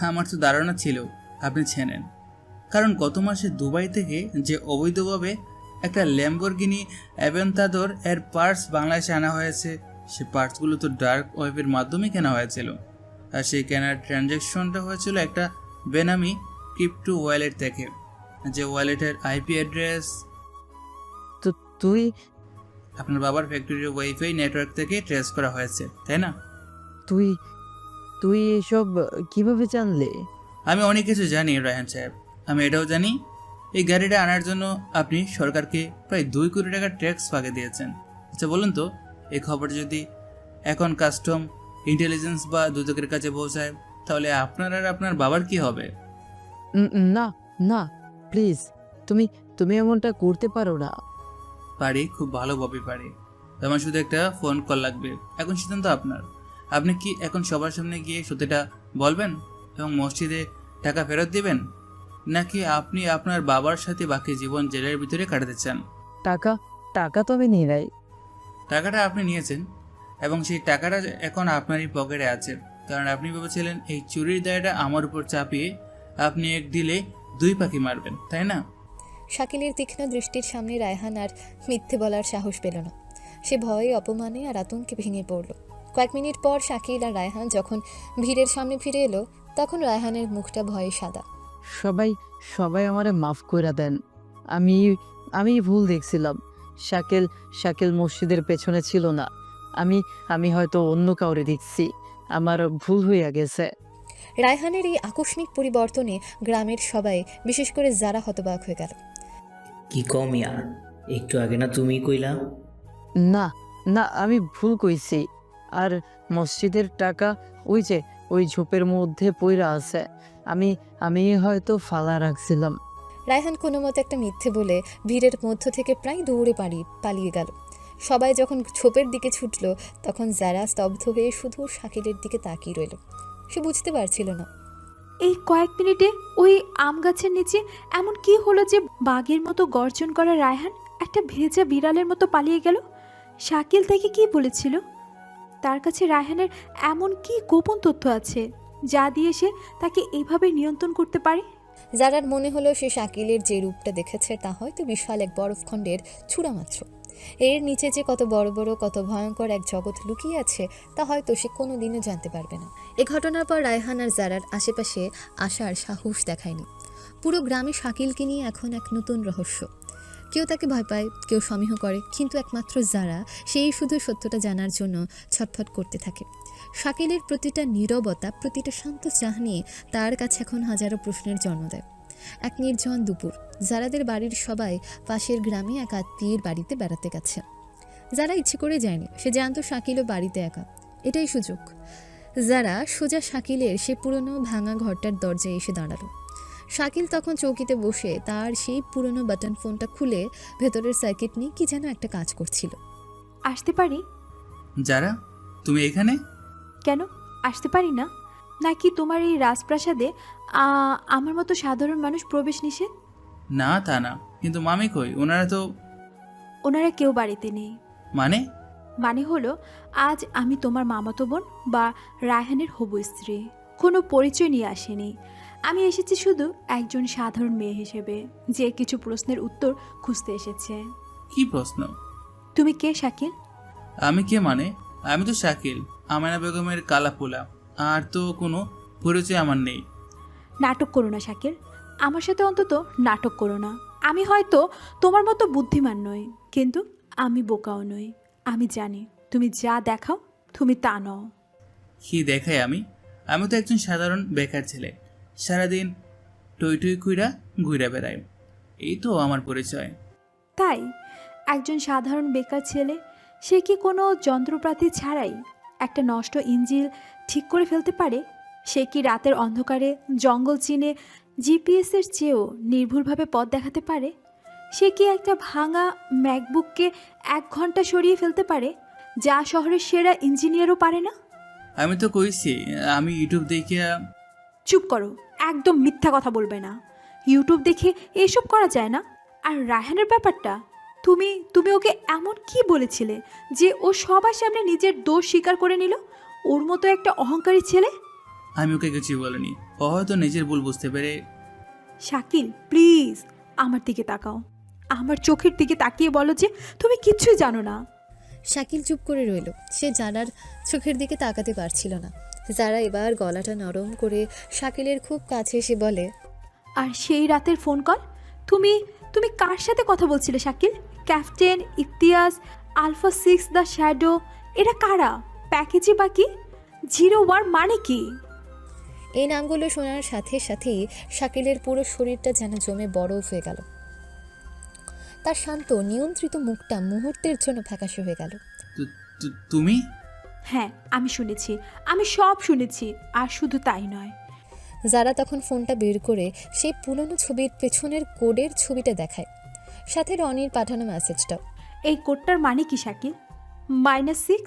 আমার তো ধারণা ছিল আপনি চেনেন, কারণ গত মাসে দুবাই থেকে যে অবৈধভাবে একটা ল্যাম্বরগিনি অ্যাভেন্তাদোর এর পার্টস বাংলাদেশে আনা হয়েছে, সে পার্টসগুলো তো ডার্ক ওয়েবের মাধ্যমে কেনা হয়েছিল। আর সেই কেনার ট্রানজ্যাকশনটা হয়েছিল একটা বেনামি ক্রিপ্টো ওয়ালেট থেকে, যে ওয়ালেটের আইপি অ্যাড্রেস তো তুই আপনার বাবার ফ্যাক্টরির ওয়াইফাই নেটওয়ার্ক থেকে ট্রেস করা হয়েছে, তাই না? তুই তুই এসব কিভাবে জানলে? আমি অনেক কিছু জানি রায়হান সাহেব। আমি এটাও জানি এই গাড়িটা আনার জন্য আপনি সরকারকে প্রায় 2 কোটি টাকার ট্যাক্স ফাঁকে দিয়েছেন। আচ্ছা বলুন তো, এই খবর যদি এখন কাস্টম, ইন্টেলিজেন্স বা দুদকের কাছে পৌঁছায়, তাহলে আপনার আর আপনার বাবার কি হবে? না না, প্লিজ, তুমি এমনটা করতে পারো না। পারি, খুব ভালোভাবে পারি। আমার শুধু একটা ফোন কল লাগবে। এখন সিদ্ধান্ত আপনার। আপনি কি এখন সবার সামনে গিয়ে সত্যিটা বলবেন এবং মসজিদে টাকা ফেরত দিবেন, নাকি আপনি আপনার বাবার সাথে বাকি জীবন জেলের ভিতরে কাটাতে চান? টাকা তো আমি নিয়ে নাই। টাকাটা আপনি নিয়েছেন এবং সেই টাকাটা এখন আপনারই পকেটে আছে, কারণ আপনি ভেবেছিলেন এই চুরির দায়টা আমার উপর চাপিয়ে আপনি এক দিলে 2 পাখি মারবেন, তাই না? শাকিলের তীক্ষ্ণ দৃষ্টির সামনে রায়হান আর মিথ্যে বলার সাহস পেল না। সে ভয়ে, অপমানে আর আতঙ্কে ভেঙে পড়ল। কয়েক মিনিট পর শাকিল আর রায়হান যখন ভিড়ের সামনে ফিরে এলো, তখন রায়হানের মুখটা ভয়ে সাদা। সবাই আমারে মাফ করে দেন। আমি ভুল দেখছিলাম। শাকিল মসজিদের পেছনে ছিল না। আমি হয়তো অন্য কাউরে দেখছি। আমার ভুল হইয়া গেছে। রায়হানের এই আকস্মিক পরিবর্তনে গ্রামের সবাই, বিশেষ করে যারা হতবাক হয়ে গেল। কি কম ইয়ার, একটু আগে না তুমি কইলা? না না, আমি ভুল কইছি। আর মসজিদের টাকা ওই ঝোপের মধ্যে পইরা আছে। আমি হয়তো ফালা রাখছিলাম। রায়হান কোনো মতে একটা মিথ্যে বলে ভিড়ের মধ্য থেকে প্রায় দৌড়ে পালিয়ে গেল। সবাই যখন ছোপের দিকে ছুটল, তখন যারা স্তব্ধ হয়ে শুধু শাকিলের দিকে তাকিয়ে রইল। সে বুঝতে পারছিল না এই কয়েক মিনিটে ওই আম গাছের নিচে এমন কি হলো যে বাঘের মতো গর্জন করা রায়হান একটা ভেজা বিড়ালের মতো পালিয়ে গেল। শাকিল তাকে কি বলেছিল? তার কাছে রায়হানের এমন কি গোপন তথ্য আছে যা দিয়ে সে তাকে এইভাবে নিয়ন্ত্রণ করতে পারে? যারার মনে হলো সে শাকিলের যে রূপটা দেখেছে তা হয়তো বিশাল এক বরফখণ্ডের চূড়া মাত্র। এর নিচে যে কত বড় বড়, কত ভয়ঙ্কর এক জগৎ লুকিয়ে আছে তা হয়তো সে কোনোদিনও জানতে পারবে না। এ ঘটনার পর রায়হান আর জারার আশেপাশে আসার সাহস দেখায়নি। পুরো গ্রামে শাকিলকে নিয়ে এখন এক নতুন রহস্য। কেউ তাকে ভয় পায়, কেউ সমীহ করে, কিন্তু একমাত্র যারা, সেই শুধু সত্যটা জানার জন্য ছটফট করতে থাকে। শাকিলের প্রতিটা নীরবতা, প্রতিটা শান্ত চাহনি তার কাছে এখন হাজারো প্রশ্নের জন্ম দেয়। এক নির্জন দুপুর, যারাদের বাড়ির সবাই পাশের গ্রামে এক আত্মীয়ের বাড়িতে বেড়াতে গেছে। যারা ইচ্ছে করে যায়নি, সে জানতো শাকিলও বাড়িতে একা। এটাই সুযোগ। যারা সোজা শাকিলের সে পুরনো ভাঙা ঘরটার দরজায় এসে দাঁড়ালো। শাকিল তখন চৌকিতে বসে তার সেই পুরনো বাটন ফোনটা খুলে ভেতরের সার্কিট নিয়ে কি যেন একটা কাজ করছিল। আসতে পারি? যারা, তুমি এখানে? কেন আসতে পারি না? নাকি তোমার এই রাজপ্রাসাদে আমার মতো সাধারণ মানুষ প্রবেশ নিষেধ? না তা না, কিন্তু মামি কই? ওনারা কেউ বাড়িতে নেই। মানে হলো আজ আমি তোমার মামাতো বোন বা রায়হানের হবু স্ত্রী। কোনো পরিচয় নিয়ে আসেনি। আমি এসেছি শুধু একজন সাধারণ মেয়ে হিসেবে, যে কিছু প্রশ্নের উত্তর খুঁজতে এসেছে। কি প্রশ্ন? তুমি কে শাকিল? আমি কে মানে? আমি তো শাকিল, আমেনা বেগমের কালাপোলা। আর তো কোনো পরিচয় আমার নেই। নাটক করো না শাকিল। আমার সাথে অন্তত নাটক করো না। আমি হয়তো তোমার মতো বুদ্ধিমান নই, কিন্তু আমি বোকাও নই। আমি জানি তুমি যা দেখাও তুমি তা নও। কি দেখাই আমি? আমি তো একজন সাধারণ বেকার ছেলে, সারাদিন টই টই কুইরা ঘুরে বেড়াই। এই তো আমার পরিচয়। তাই একজন সাধারণ বেকার ছেলে, সে কি কোনো যন্ত্রপাতি ছাড়াই একটা নষ্ট ইঞ্জিন ঠিক করে ফেলতে পারে? সে কি রাতের অন্ধকারে জঙ্গল চিনে জিপিএসের চেয়েও নির্ভুলভাবে পথ দেখাতে পারে? সে কি একটা ভাঙা ম্যাকবুককে 1 ঘন্টা সরিয়ে ফেলতে পারে, যা শহরের সেরা ইঞ্জিনিয়ারও পারে না? আমি তো কইছি আমি ইউটিউব দেখে। চুপ করো, একদম মিথ্যা কথা বলবে না। ইউটিউব দেখে এসব করা যায় না। আর রায়হানের ব্যাপারটা, তুমি ওকে এমন কি বলেছিলে যে ও সবার সামনে নিজের দোষ স্বীকার করে নিল? ওর মতো একটা অহংকারী ছেলে। আমি ওকে কিছু বলিনি, ও হয়তো নিজের ভুল বুঝতে পেরে। শাকিল প্লিজ আমার দিকে তাকাও, আমার চোখের দিকে তাকিয়ে বলো যে তুমি কিচ্ছুই জানো না। শাকিল চুপ করে রইল। সে জারার চোখের দিকে তাকাতে পারছিল না। জারা এবার গলাটা নরম করে শাকিলের খুব কাছে এসে বলে, আর সেই রাতের ফোন কল, তুমি কার সাথে কথা বলছিলে শাকিল? ক্যাপ্টেন, ইতিহাস, আলফা 6, দ্য শ্যাডো, এরা কারা? প্যাকেজে বাকি 01 মানে কি? এই নামগুলো শোনার সাথে সাথেই শাকিলের পুরো শরীরটা যেন জমে বরফ হয়ে গেল। তার শান্ত নিয়ন্ত্রিত মুখটা মুহূর্তের জন্য ফ্যাকাশে হয়ে গেল। তুমি? হ্যাঁ, আমি শুনেছি, আমি সব শুনেছি। আর শুধু তাই নয়, যারা তখন ফোনটা বের করে সেই পুরনো ছবির পেছনের কোডের ছবিটা দেখায়, সাথে রনির পাঠানো মেসেজটাও। এই কোডটার মানে কি শাকিল? -6?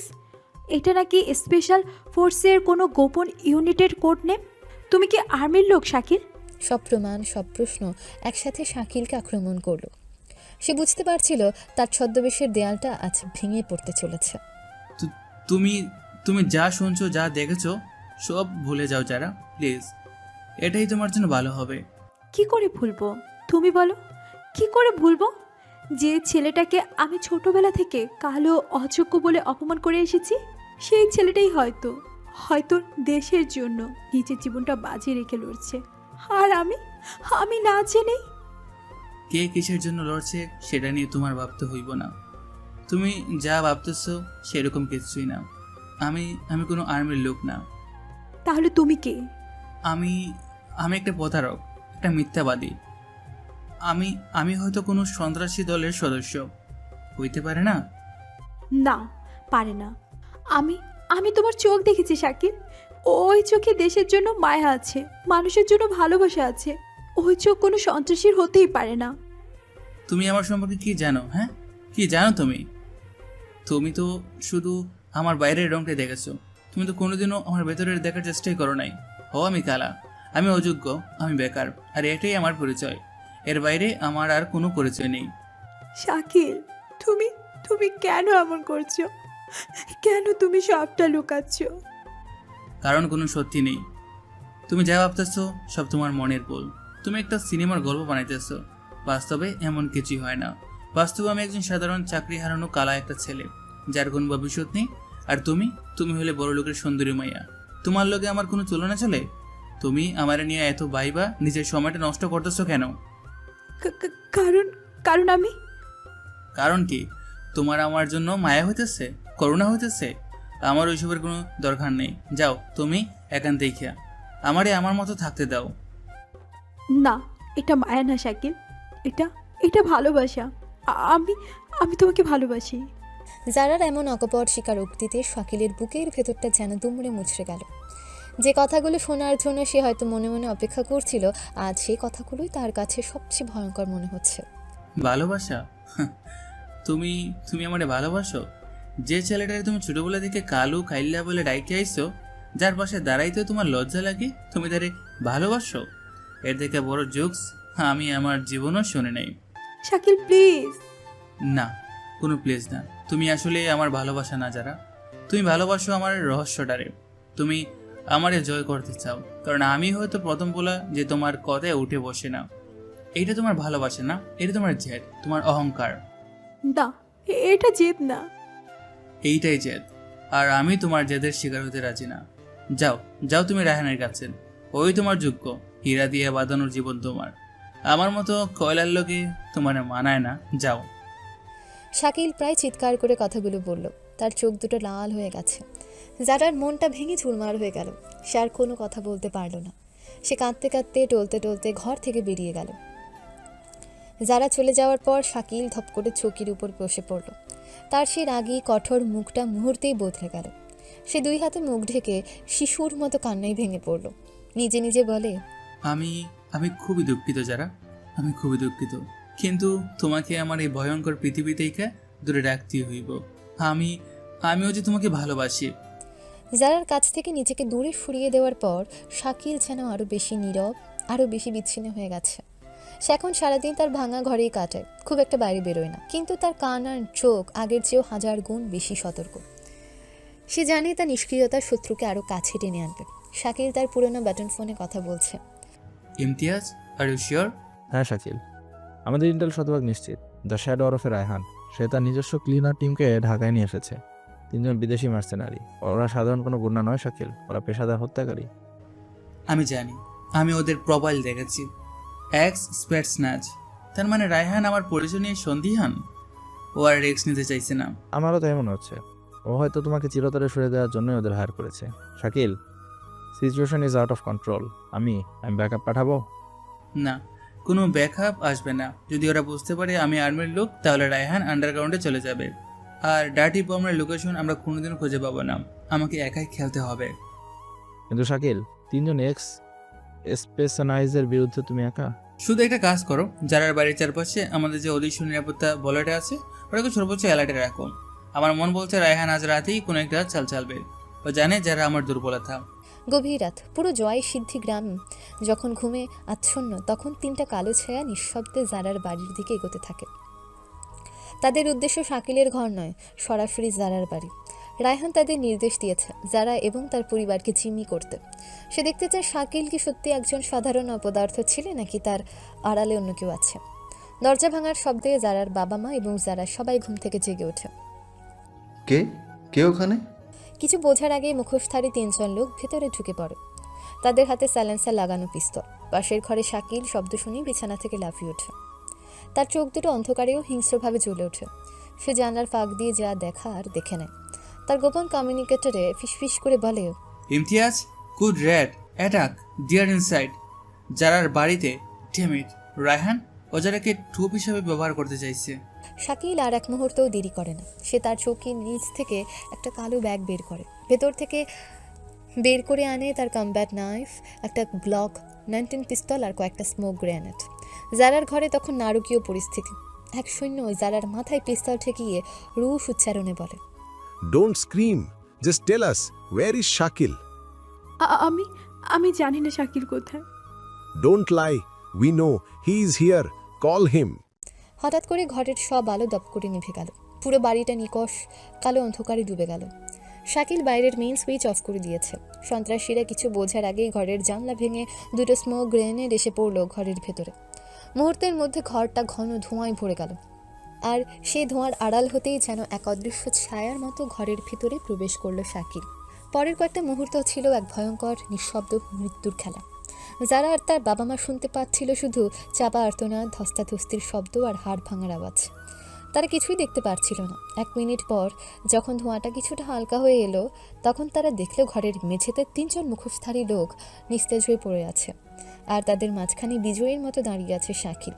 এটা নাকি স্পেশাল ফোর্সের কোনো গোপন ইউনিটের কোড নেম? তুমি কি আর্মির লোক শাকিল? সব প্রমাণ, সব প্রশ্ন একসাথে শাকিলকে আক্রমণ করলো। সে বুঝতে পারছিল তার ছদ্মবেশের দেয়ালটা আজ ভেঙে পড়তে চলেছে। তুমি যা শুনছো, যা দেখেছো, সব ভুলে যাও যারা, প্লিজ। এটাই তোমার জন্য ভালো হবে। কি করে ভুলবো? তুমি বলো, কি করে ভুলবো? যে ছেলেটাকে আমি ছোটবেলা থেকে কালো, অযোগ্য বলে অপমান করে এসেছি, সেই ছেলেটাই হয়তো দেশের জন্য নিজের জীবনটা বাজি রেখে লড়ছে। আর আমি না জেনেই। কে কিসের জন্য লড়ছে সেটা নিয়ে তোমার ভাবতে হইব না। তুমি যা ভাবতেছো সেরকম কিছুই না। আমি কোনো আর্মির লোক না। তাহলে তুমি কে? আমি একটা প্রতারক, একটা মিথ্যাবাদী। আমি হয়তো কোনো সন্ত্রাসী দলের সদস্য হইতে পারে না। না, পারে না। আমি তোমার চোখ দেখেছি শাকিল। ওই চোখে দেশের জন্য মায়া আছে, মানুষের জন্য ভালোবাসা আছে। ওই চোখ কোনো সন্ত্রাসীর হতেই পারে না। তুমি আমার সম্পর্কে কি জানো? হ্যাঁ, কি জানো তুমি? তুমি তো শুধু আমার বাইরের রংটা দেখেছো। তুমি তো কোনোদিনও আমার ভেতরের দেখার চেষ্টাই করো নাই। আমি কালা, আমি অযোগ্য, আমি বেকার, আর এটাই আমার পরিচয়। এর বাইরে আমার আর কোনো পরিচয় নেই। শাকিল, তুমি কেন এমন করছো? কেন তুমি সবটা লুকাচ্ছ? কারণ কোনো সত্যি নেই। তুমি যা ভাবতেছো সব তোমার মনের ভুল। তুমি একটা সিনেমার গল্প বানাইতেছো। বাস্তবে এমন কিছুই হয় না। বাস্তবে আমি একজন সাধারণ চাকরি হারানো কালা একটা ছেলে, যার কোনো ভবিষ্যৎ নেই। আর তুমি হলে বড় লোকের সুন্দরী মাইয়া। তোমার লগে আমার কোনো তুলনা চলে? তুমি আমার নিয়ে এত বাইবা নিজের সময়টা নষ্ট করতেছো কেন? কারণ আমি। কারণ কি? তোমার আমার জন্য মায়া হইতেছে, করুণা হইতেছে? আমার ওইসবের কোনো দরকার নেই। যাও তুমি এখান থেকে, আমারে আমার মতো থাকতে দাও। না, এটা মায়া না শাকিল, এটা ভালোবাসা। আমি তোমাকে ভালোবাসি। জারার এমন অকপট স্বীকারোক্তিতে শাকিলের বুকের ভেতরটা যেন দুমড়ে মুচড়ে গেল। যে কথাগুলো শোনার জন্য সে হয়তো মনে মনে অপেক্ষা করছিল, আজ সেই কথাগুলোই তার কাছে সবচেয়ে ভয়ঙ্কর মনে হচ্ছে। ভালোবাসা? তুমি আমারে ভালোবাসো? যে ছেলেটাকে তুমি ছোটবেলা থেকে কালু খাইল্লা বলে ডাইকে আইছো, যার পাশে দাঁড়াইতেও তোমার লজ্জা লাগে, তুমি তারে ভালোবাসো? এর থেকে বড় জোকস আমি আমার জীবনও শুনে নাই। শাকিল প্লিজ। না, কোনো প্লিজ না। তুমি আসলে আমার ভালোবাসা না যারা। তুমি ভালোবাসো আমার রহস্যটারে। তুমি আমারে জয় করতে চাও, কারণ আমি হয়তো প্রথম বলা যে তোমার কথায় উঠে বসে না। এইটা তোমার ভালোবাসা না, এটা তোমার জেদ, তোমার অহংকার। না, এটা জেদ না। এইটাই জেদ, আর আমি তোমার জেদের শিকার হতে রাজি না। যাও তুমি রায়হানের কাছে, ওই তোমার যোগ্য। হীরা দিয়ে বাঁধানোর জীবন তোমার। আমার মতো কয়লার লোকে তোমার মানায় না, যাও। শাকিল প্রায় চিৎকার করে কথাগুলো বলল। তার চোখ দুটো লাল হয়ে গেছে। যারার মনটা ভেঙে চুরমার হয়ে গেল। সে আর কোনো কথা বলতে পারল না। সে কাঁদতে কাঁদতে টলতে টলতে ঘর থেকে বেরিয়ে গেল। যারা চলে যাওয়ার পর শাকিল ধপ করে চৌকির উপর বসে পড়ল। তার সে রাগী কঠোর মুখটা মুহূর্তেই বদলে গেল। সে দুই হাতে মুখ ঢেকে শিশুর মতো কান্নায় ভেঙে পড়ল। নিজে নিজে বলে, আমি খুবই দুঃখিত যারা, আমি খুবই দুঃখিত, কিন্তু তোমাকে আমার এই ভয়ঙ্কর পৃথিবী থেকে দূরে রাখতেই হইব। আমিও যে তোমাকে ভালোবাসি। যারার কাছ থেকে নিজেকে দূরে সরিয়ে দেওয়ার পর শাকিল যেন আরও বেশি নীরব, আরও বেশি বিচ্ছিন্ন হয়ে গেছে। সে এখন সারাদিন তার ভাঙা ঘরেই কাটায়, খুব একটা বাইরে বেরোয় না, কিন্তু তার কান আর চোখ আগের চেয়েও 1000 গুণ বেশি সতর্ক। সে জানে তার নিষ্ক্রিয়তার শত্রুকে আরও কাছে টেনে আনবে। শাকিল তার পুরনো ব্যাটন ফোনে কথা বলছে। Imtiaz, are you sure? হ্যাঁ শাকিল, আমাদের ইন্টেল শতভাগ নিশ্চিত। দ্য শ্যাডো ওরফে রায়হান, সে তার নিজস্ব ক্লিনার টিমকে ঢাকায় নিয়ে এসেছে। 3 জন বিদেশি মার্সেনারি। ওরা সাধারণ কোনো গুন্ডা নয় শাকিল, ওরা পেশাদার হত্যাকারী। আমি জানি, আমি ওদের প্রোফাইল দেখেছি। X spade snatch. তার মানে রায়হান আমার পরিচয় নিয়ে সন্দিহান। ও আর রিস্ক নিতে চাইছে না। আমারও তাই মনে হচ্ছে। ও হয়তো তোমাকে চিরতরে সরে দেওয়ার জন্যই ওদের হায়ার করেছে। Shakil, situation is out of control. আমি ব্যাকআপ পাঠাবো? না, কোনো ব্যাকআপ আসবে না। যদি ওরা বুঝতে পারে আমি আর্মির লোক, তাহলে রায়হান আন্ডারগ্রাউন্ডে চলে যাবে। আর ডার্টি বমের লোকেশন আমরা কোনোদিন খুঁজে পাবো না। আমাকে একাই খেলতে হবে। কিন্তু শাকিল, 3 জন এক্স স্পেশনাইজের বিরুদ্ধে তুমি একা? শুধু একটা কাজ করো, যারার বাড়ির চারপাশে আমাদের যে অদৃশ্য নিরাপত্তা বলয়টা আছে, ওটাকে সর্বোচ্চ অ্যালার্টে রাখো। আমার মন বলছে রায়হান আজ রাতেই কোনো একটা চাল চালবে। ও জানে যারা আমার দুর্বলতা। গভীর রাত, পুরো জয় সিদ্ধি গ্রাম যখন ঘুমে আচ্ছন্ন, তখন 3টা কালো ছায়া নিঃশব্দে জারার বাড়ির দিকে এগোতে থাকে। তাদের উদ্দেশ্য শাকিলের ঘর নয়, সরাসরি জারার বাড়ি। রায়হান তাদের নির্দেশ দিয়েছে জারা এবং তার পরিবারকে জিম্মি করতে। সে দেখতে চায় শাকিল কি সত্যি একজন সাধারণ অপদার্থ ছিল, নাকি তার আড়ালে অন্য কেউ আছে। দরজা ভাঙার শব্দে জারার বাবা মা এবং জারা সবাই ঘুম থেকে জেগে ওঠে। কে ওখানে? কিছু বোঝার আগে মুখোশধারী 3 জন লোক ভেতরে ঢুকে পড়ে। তাদের হাতে সাইলেন্সার লাগানো পিস্তল। পাশের ঘরে শাকিল শব্দ শুনে বিছানা থেকে লাফিয়ে ওঠে। তার চোখ দুটো অন্ধকারেও হিংস্রভাবে জ্বলে ওঠে। সে জানলার ফাঁক দিয়ে যা দেখা আর দেখে নেয়। তার গোপন কমিউনিকেটরে ফিসফিস করে বলে, Imtiaz, good raid attack dear inside যারার বাড়িতে। ড্যাম ইট, রায়হান ও যারাকে টুপ হিসাবে ব্যবহার করতে চাইছে। শাকিল আর এক মুহূর্তও দেরি করে না। সে তার চোখের নিচ থেকে একটা কালো ব্যাগ বের করে। ভেতর থেকে বের করে আনে তার কমব্যাট নাইফ, একটা গ্লক 19 পিস্তল আর কয়েকটা স্মোক গ্রেনেড। জারার ঘরে তখন নারকীয় পরিস্থিতি। এক সৈন্য জারার মাথায় পিস্তল ঠেকিয়ে রুশ উচ্চারণে বলে, don't scream, just tell us where is Shakil. আমি জানি না শাকিল কোথায়। Don't lie, we know he is here, call him. হঠাৎ করে ঘরের সব আলো দপ করে নিভে গেল। পুরো বাড়িটা নিকষ কালো অন্ধকারে ডুবে গেল। শাকিল বাইরের মেইন সুইচ অফ করে দিয়েছে। সন্ত্রাসীরা কিছু বোঝার আগেই ঘরের জানলা ভেঙে 2টো স্মোক গ্রেনেড এসে পড়ল ঘরের ভেতরে। মুহূর্তের মধ্যে ঘরটা ঘন ধোঁয়ায় ভরে গেল। আর সেই ধোঁয়ার আড়াল হতেই যেন এক অদৃশ্য ছায়ার মতো ঘরের ভেতরে প্রবেশ করলো শাকিল। পরের কয়েকটা মুহূর্ত ছিল এক ভয়ঙ্কর নিঃশব্দ মৃত্যুর খেলা। যারা আর তার বাবা মা শুনতে পাচ্ছিল শুধু চাপা আর্তনাদ, ধস্তাধস্তির শব্দ আর হাড় ভাঙার আওয়াজ। তারা কিছুই দেখতে পারছিল না। 1 মিনিট পর যখন ধোঁয়াটা কিছুটা হালকা হয়ে এলো, তখন তারা দেখলো ঘরের মেঝেতে 3 জন মুখোশধারী লোক নিস্তেজ হয়ে পড়ে আছে। আর তাদের মাঝখানে বিজয়ীর মতো দাঁড়িয়ে আছে শাকিল।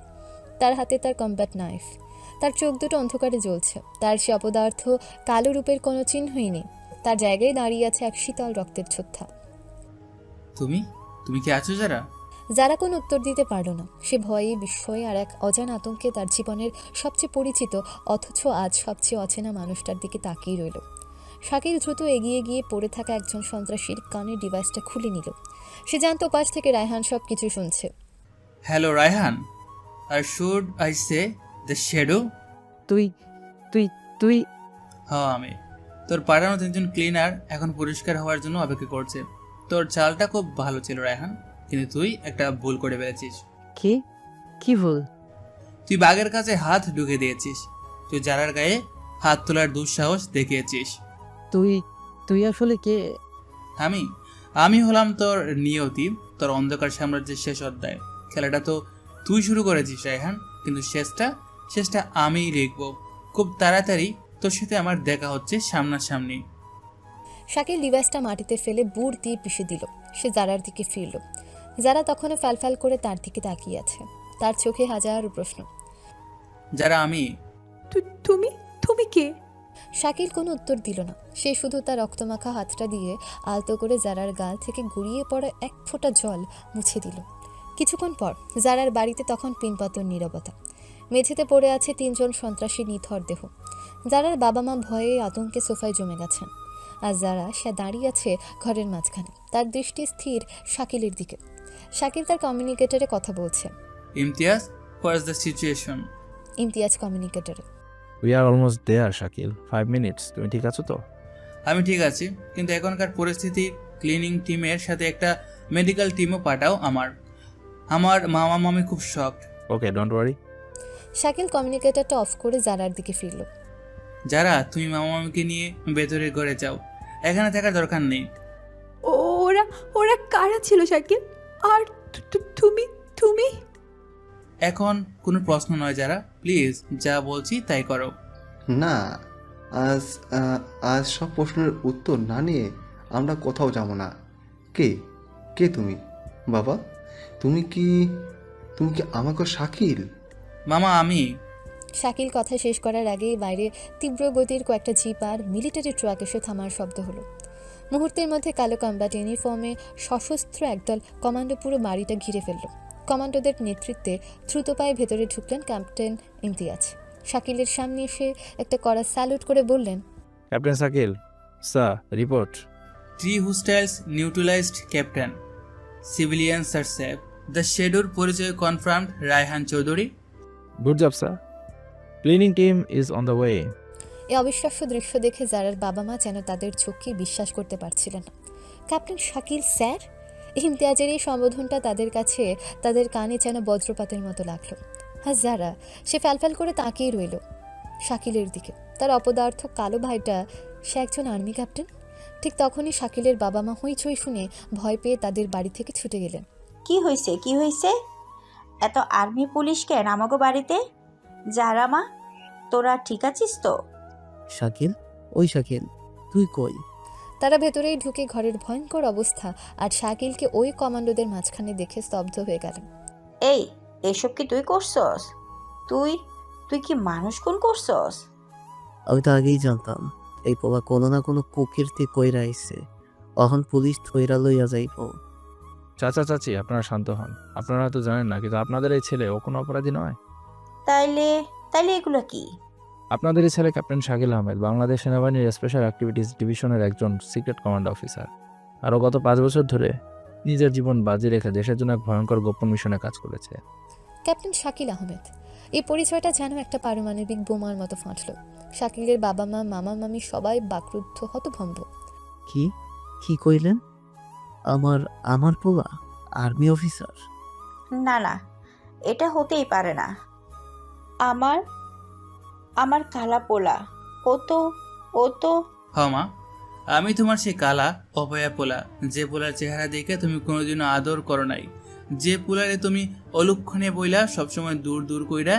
তার হাতে তার কমব্যাট নাইফ। তার চোখ দুটো অন্ধকারে জ্বলছে। তার সে অপদার্থ কালো রূপের কোনো চিহ্নই নেই। তার জায়গায় দাঁড়িয়ে আছে এক শীতল রক্তের ছোত্থা। তুমি কি আছো যারা? যারা কোনো উত্তর দিতে পারল না। সে ভয়ে, বিস্ময়ে আর এক অজানা আতঙ্কে তার জীবনের সবচেয়ে পরিচিত অথচ আজ সবচেয়ে অচেনা মানুষটার দিকে তাকিয়ে রইল। শাকিল দ্রুত এগিয়ে গিয়ে পড়ে থাকা একজন সন্ত্রাসীর কানের ডিভাইসটা খুলে নিল। সে জানতো পাশ থেকে রায়হান সব কিছু শুনছে। Hello Raihan, or should I say the shadow? তুই হ্যাঁ, আমি। তোর পাঠানো 3 জন ক্লিনার এখন পরিষ্কার হওয়ার জন্য অপেক্ষা করছে। তোর চালটা খুব ভালো ছিল রায়হান, কিন্তু তুই একটা ভুল করে ফেলেছিস। কি ভুল? তুই বাঘের কাছে হাত ঢুকে দিয়েছিস। তুই যারার গায়ে হাত তোলার দুঃসাহস দেখিয়েছিস। তুই আসলে কে? আমি হলাম তোর নিয়তি, তোর অন্ধকার সাম্রাজ্যের শেষ অধ্যায়। খেলাটা তো তুই শুরু করেছিস রায়হান, কিন্তু শেষটা আমিই লিখবো। খুব তাড়াতাড়ি তোর সাথে আমার দেখা হচ্ছে সামনাসামনি। শাকিল ডিভাইসটা মাটিতে ফেলে বুড় দিয়ে পিষে দিল। সে জারার দিকে ফিরল। যারা তখনও ফ্যালফ্যাল করে তার দিকে তাকিয়ে আছে। তার চোখে হাজারো প্রশ্ন। যারা আমি? তুমি তুমি কে? শাকিল কোনো উত্তর দিল না। সে শুধু তার রক্তমাখা হাতটা দিয়ে আলতো করে জারার গাল থেকে গড়িয়ে পড়া এক ফোঁটা জল মুছে দিল। কিছুক্ষণ পর জারার বাড়িতে তখন পিনপাতর নীরবতা। মেঝেতে পড়ে আছে 3 জন সন্ত্রাসী নিথর দেহ। জারার বাবা মা ভয়ে আতঙ্কে সোফায় জমে গেছেন। আর যারা সে দাঁড়িয়ে আছে ঘরের মাঝখানে, তার দৃষ্টি স্থির শাকিলের দিকে। শাকিল তার কমিউনিকেটরে কথা বলছে। Imtiaz, what's the situation? Imtiaz কমিউনিকেটরে। We are almost there Shakil, 5 minutes. তুমি ঠিক আছো তো? আমি ঠিক আছি, কিন্তু এখনকার পরিস্থিতি ক্লিনিং টিমের সাথে একটা মেডিকেল টিমও পাঠাও। আমার মামা মামি খুব shocked. Okay, don't worry. Shakil কমিউনিকেটরটা অফ করে জারার দিকে ফিরল। যারা, তুমি মামা মামিকে নিয়ে ভেতরের ঘরে যাও, এখানে থাকার দরকার নেই। ওরা ওরা কারা ছিল শাকিল? আর তুমি? এখন কোনো প্রশ্ন নয় যারা, প্লিজ যা বলছি তাই করো। না, আজ সব প্রশ্নের উত্তর না নিয়ে আমরা কোথাও যাব না। কে তুমি বাবা? তুমি কি আমাকে শাকিল? মামা আমি। শাকিল কথা শেষ করার আগেই বাইরে তীব্র গতির কয়েকটা জিপ আর মিলিটারি ট্রাক এসে থামার শব্দ হলো। মুহূর্তের মধ্যে কালো কমব্যাট ইউনিফর্মে সশস্ত্র একদল কমান্ডো পুরো বাড়িটা ঘিরে ফেলল। কমান্ডোদের নেতৃত্বে দ্রুত পায়ে ভেতরে ঢুকলেন ক্যাপ্টেন ইমতিয়াজ। শাকিলের সামনে এসে একটা কড়া স্যালুট করে বললেন, captain Shakil, sir, report. 3 hostiles neutralized, captain. Civilians are safe. The শেডোর পরিচয় confirmed, Raihan Chowdhury. Good job sir, cleaning team is on the way. এই অবিশ্বাস্য দৃশ্য দেখে জারার বাবা মা যেন তাদের চোখকে বিশ্বাস করতে পারছিলেন না। Captain Shakil sir? ইমতিয়াজের এই সম্বোধনটা তাদের কাছে, তাদের কানে যেন বজ্রপাতের মতো লাগলো। আর যারা, সে ফ্যালফ্যাল করে তাকিয়ে রইল শাকিলের দিকে। তার অপদার্থ কালো ভাইটা, সে একজন আর্মি ক্যাপ্টেন। ঠিক তখনই শাকিলের বাবা মা হইচই শুনে ভয় পেয়ে তাদের বাড়ি থেকে ছুটে গেলেন। কি হয়েছে? এত আর্মি পুলিশ কেন আমাগো বাড়িতে? যারা মা, তোরা ঠিক আছিস তো? শাকিল, ওই শাকিল, তুই কই? তারা ভেতরেই ঢুকে ঘরের ভয়ঙ্কর অবস্থা আর শাকিলকে ওই কমান্ডোদের মাঝখানে দেখে স্তব্ধ হয়ে গেলেন। এসব কি তুই করছস? তুই কি মানুষ খুন করছস? আমি তো আগেই জানতাম এই পোলা কোনো না কোনো কুকীর্তি কইরা আইছে। অহন পুলিশ থইরা লইয়া যাইব। চাচা চাচি, আপনারা শান্ত হন। আপনারা হয়তো জানেন না, কিন্তু আপনাদের এই ছেলে ও কোনো অপরাধী নয়। তাইলে এগুলো কি? আপনাদের এই ছেলে ক্যাপ্টেন শাকিল আহমেদ, বাংলাদেশ সেনাবাহিনীর স্পেশাল অ্যাক্টিভিটিস ডিভিশনের একজন সিক্রেট কমান্ড অফিসার। আরও গত 5 বছর ধরে নিজের জীবন বাজি রেখে দেশের জন্য এক ভয়ঙ্কর গোপন মিশনে কাজ করেছে। ক্যাপ্টেন শাকিল আহমেদ, এই পরিচয়টা যেন একটা পারমাণবিক বোমার মতো ফাঁটল। শাকিলের বাবা মা, মামা মামি সবাই বাকরুদ্ধ, হতভম্ব। কি কইলেন? আমার পোলা আর্মি অফিসার? না, এটা হতেই পারে না। আমার কালা পোলা, ও তো মা, আমি তোমার সেই কালা অপয়া পোলা, যে পোলার চেহারা দেখে তুমি কোনোদিনও আদর করো নাই, যে পোলারে তুমি অলক্ষণে বইলা সবসময় দূর কইরা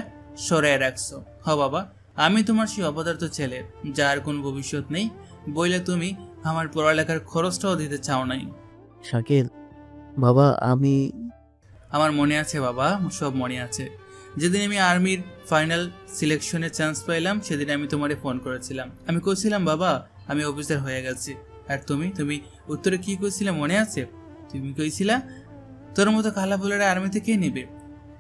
সরায় রাখছো। বাবা, আমি তোমার সেই অপদার্থ ছেলে, যার কোনো ভবিষ্যৎ নেই বইলে তুমি আমার পড়ালেখার খরচটাও দিতে চাও নাই। শাকিল বাবা, আমার মনে আছে বাবা, সব মনে আছে। যেদিন আমি আর্মির ফাইনাল সিলেকশনে চান্স পাইলাম, সেদিন আমি তোমারে ফোন করেছিলাম। আমি কইছিলাম বাবা, আমি অফিসার হয়ে গেছি। আর তুমি উত্তরে কি কইছিলা মনে আছে? তুমি কইছিলা তোর মতো কালা পোলারে আর্মিতে কে নেবে?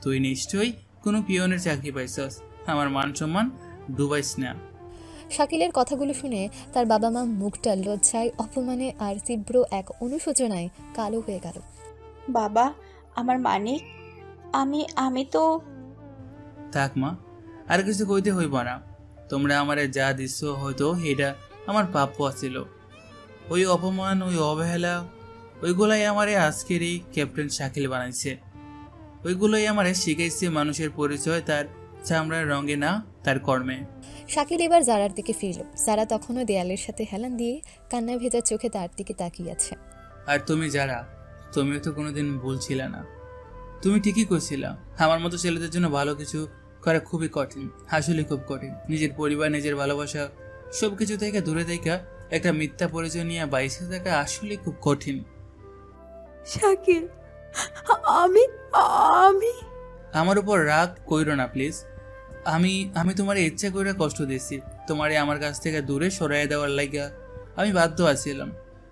তুই নিশ্চয়ই কোনো পিয়নের চাকরি পাইছস। আমার মান সম্মান ডুবাইস না। শাকিলের কথাগুলো শুনে তার বাবা মা মুখটা লজ্জায়, অপমানে আর তীব্র এক অনুশোচনায় কালো হয়ে গেল। বাবা, আমার মানিক, আমি তো। থাক মা, আর কিছু কইতে হইব না। তোমরা আমারে যা দিচ্ছ হয়তো এটা আমার প্রাপ্য আছিল। ওই অপমান, ওই অবহেলা, ওইগুলাই আমারে আজকের এই ক্যাপ্টেন শাকিল বানাইছে। ওইগুলোই আমারে শিখাইছে মানুষের পরিচয় তার চামড়ার রঙে না, তার কর্মে। শাকিল এবার জারার দিকে ফিরল। জারা তখনও দেয়ালের সাথে হেলান দিয়ে কান্নায় ভেজা চোখে তার দিকে তাকিয়ে আছে। আর তুমি যারা, তুমিও তো কোনোদিন ভুল ছিলে না। তুমি ঠিকই কইছিলা, আমার মতো ছেলেদের জন্য ভালো কিছু করা খুবই কঠিন, আসলে খুব কঠিন। নিজের পরিবার, নিজের ভালোবাসা সব কিছু থেকে দূরে থেকে একটা মিথ্যা পরিচয় নিয়ে বাইসে থাকা আসলে খুব কঠিন। শাকিল, আমি আমি আমার উপর রাগ কইরো না প্লিজ। আমি আমি তোমার ইচ্ছা করে কষ্ট দিয়েছি, তোমারে আমার কাছ থেকে দূরে সরাই দেওয়ার লাইগা আমি বাধ্য আছিলাম,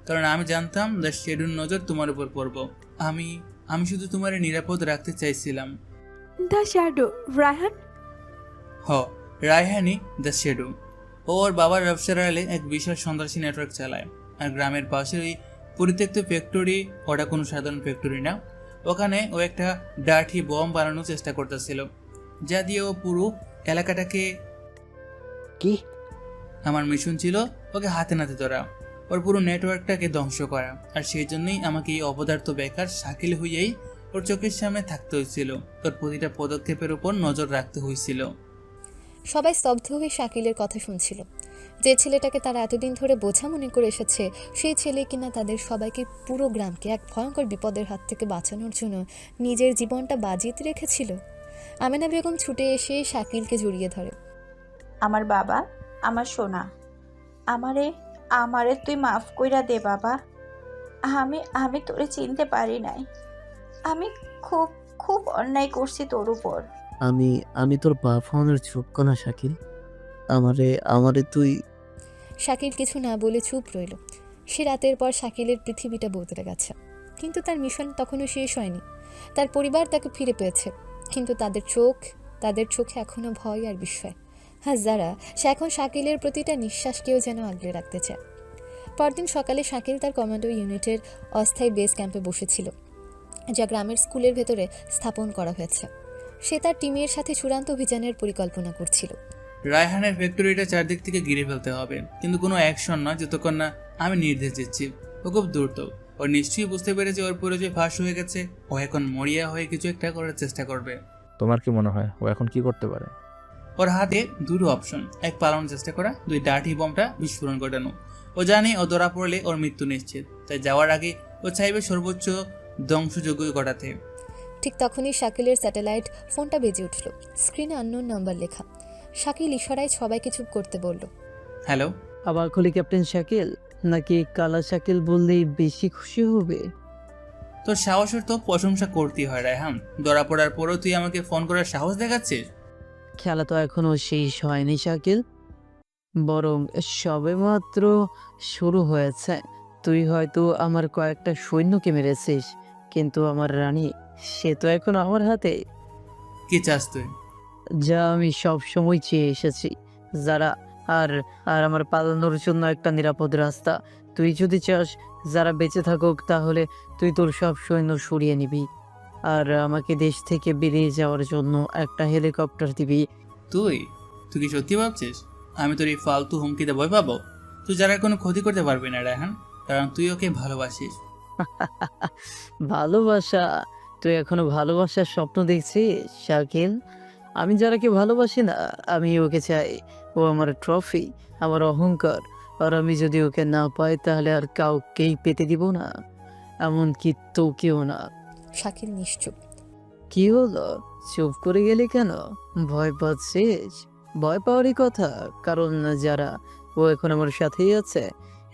কারণ আমি জানতাম দ্য শেডুর নজর তোমার উপর পড়ব। আমি আমি শুধু তোমার নিরাপদ রাখতে চাইছিলাম। The shadow, Raihan? রায়হানি দ্য শেডু। ওর বাবার ব্যবসার আড়ালে এক বিশাল সন্ত্রাসী নেটওয়ার্ক চালায়। আর গ্রামের পাশের ওই পরিত্যক্ত ফ্যাক্টরি, ওটা কোনো সাধারণ ফ্যাক্টরি না, ওখানে ও একটা ডার্টি বম বানানোর চেষ্টা করতেছিল, যা দিয়ে ও পুরো এলাকাটাকে। কি? আমার মিশন ছিল ওকে হাতে নাতে ধরা, ওর পুরো নেটওয়ার্কটাকে ধ্বংস করা। আর সেই জন্যই আমাকে এই অপদার্থ বেকার শাকিল হইয়াই ওর চোখের সামনে থাকতে হয়েছিল, ওর প্রতিটা পদক্ষেপের উপর নজর রাখতে হয়েছিল। সবাই স্তব্ধ হয়ে শাকিলের কথা শুনছিল। যে ছেলেটাকে তারা এতদিন ধরে বোঝা মনে করে এসেছে, সেই ছেলে কিনা তাদের সবাইকে, পুরো গ্রামকে এক ভয়ঙ্কর বিপদের হাত থেকে বাঁচানোর জন্য নিজের জীবনটা বাজিতে রেখেছিল। আমেনা বেগম ছুটে এসে শাকিলকে জড়িয়ে ধরে। আমার বাবা, আমার সোনা, আমারে আমারে তুই মাফ কইরা দে বাবা। আমি আমি তোরে চিনতে পারি নাই। আমি খুব খুব অন্যায় করছি তোর উপর। আমি তোর বাপ হওয়ানোর যোগ্য না শাকিল। আমারে তুই। শাকিল কিছু না বলে চুপ রইল। সে রাতের পর শাকিলের পৃথিবীটা বদলে গেছে, কিন্তু তার মিশন তখনও শেষ হয়নি। তার পরিবার তাকে ফিরে পেয়েছে, কিন্তু তাদের চোখে এখনও ভয় আর বিস্ময়। যারা সে এখন শাকিলের প্রতিটা নিঃশ্বাসকেও যেন আগলে রাখতে চায়। পরদিন সকালে শাকিল তার কমান্ডো ইউনিটের অস্থায়ী বেস ক্যাম্পে বসেছিল, যা গ্রামের স্কুলের ভেতরে স্থাপন করা হয়েছে। সে তার টিমের সাথে চূড়ান্ত অভিযানের পরিকল্পনা করছিল। রায়হানের ফ্যাক্টরিটা চারদিক থেকে ঘিরে ফেলতে হবে, কিন্তু কোনো অ্যাকশন নয় যতক্ষণ না আমি নির্দেশ দিচ্ছি। ও খুব দ্রুত, ও নিশ্চয়ই বুঝতে পেরেছে ওর পরিচয় ফাঁস হয়ে গেছে। ও এখন মরিয়া হয়ে কিছু একটা করার চেষ্টা করবে। তোমার কি মনে হয় ও এখন কি করতে পারে? ওর হাতে দুটো অপশন, এক পালানোর চেষ্টা করা, দুই ডার্টি বমটা বিস্ফোরণ ঘটানো। ও জানে ও ধরা পড়লে ওর মৃত্যু নিশ্চিত, তাই যাওয়ার আগে ও চাইবে সর্বোচ্চ ধ্বংসযোগ্য ঘটাতে। ঠিক তখনই শাকিলের স্যাটেলাইট ফোনটা বেজে উঠল। স্ক্রিনে আননোন নাম্বার লেখা। শাকিল ইশারায় সবাইকে চুপ করতে বলল। হ্যালো, আবার খলি ক্যাপ্টেন শাকিল, নাকি কালা শাকিল বললেই বেশি খুশি হবে? তোর সাহসের তো প্রশংসা করতেই হয় রায়হান। ধরা পড়ার পরও তুই আমাকে ফোন করার সাহস দেখাচ্ছিস? খেলা তো এখনো শেষ হয়নি শাকিল, বরং সবেমাত্র শুরু হয়েছে। তুই হয়তো আমার কয়েকটা সৈন্যকে মেরেছিস, কিন্তু আমার রানী, সে তো এখন আমার হাতে। কি চাস তুই? যা আমি সব সময় চেয়ে এসেছি, যারা আর আর আমার পালানোর জন্য একটা নিরাপদ রাস্তা। তুই যদি চাস যারা বেঁচে থাকুক, তাহলে তুই তোর সব সৈন্য সরিয়ে নিবি, আর আমাকে দেশ থেকে বেরিয়ে যাওয়ার জন্য একটা হেলিকপ্টার দিবি। তুই কি সত্যি ভাবছিস আমি তোর এই ফালতু হুমকিতে ভয় পাবো? তুই যারা কোনো ক্ষতি করতে পারবি না রায়হান, কারণ তুই ওকে ভালোবাসিস। ভালোবাসা? তুই এখনো ভালোবাসার স্বপ্ন দেখছিস শাকিল? আমি যারাকে ভালোবাসি না, আমি ওকে চাই। ও আমার ট্রফি, আমার অহংকার। আর আমি যদি ওকে না পাই, তাহলে আর কাউকেই পেতে দিব না, এমনকি তোকেও না। শাকিল নিশ্চুপ। কি হলো, চুপ করে গেলি কেন? ভয় পাচ্ছিস? ভয় পাওয়ারই কথা, কারণ যারা ও এখন আমার সাথেই আছে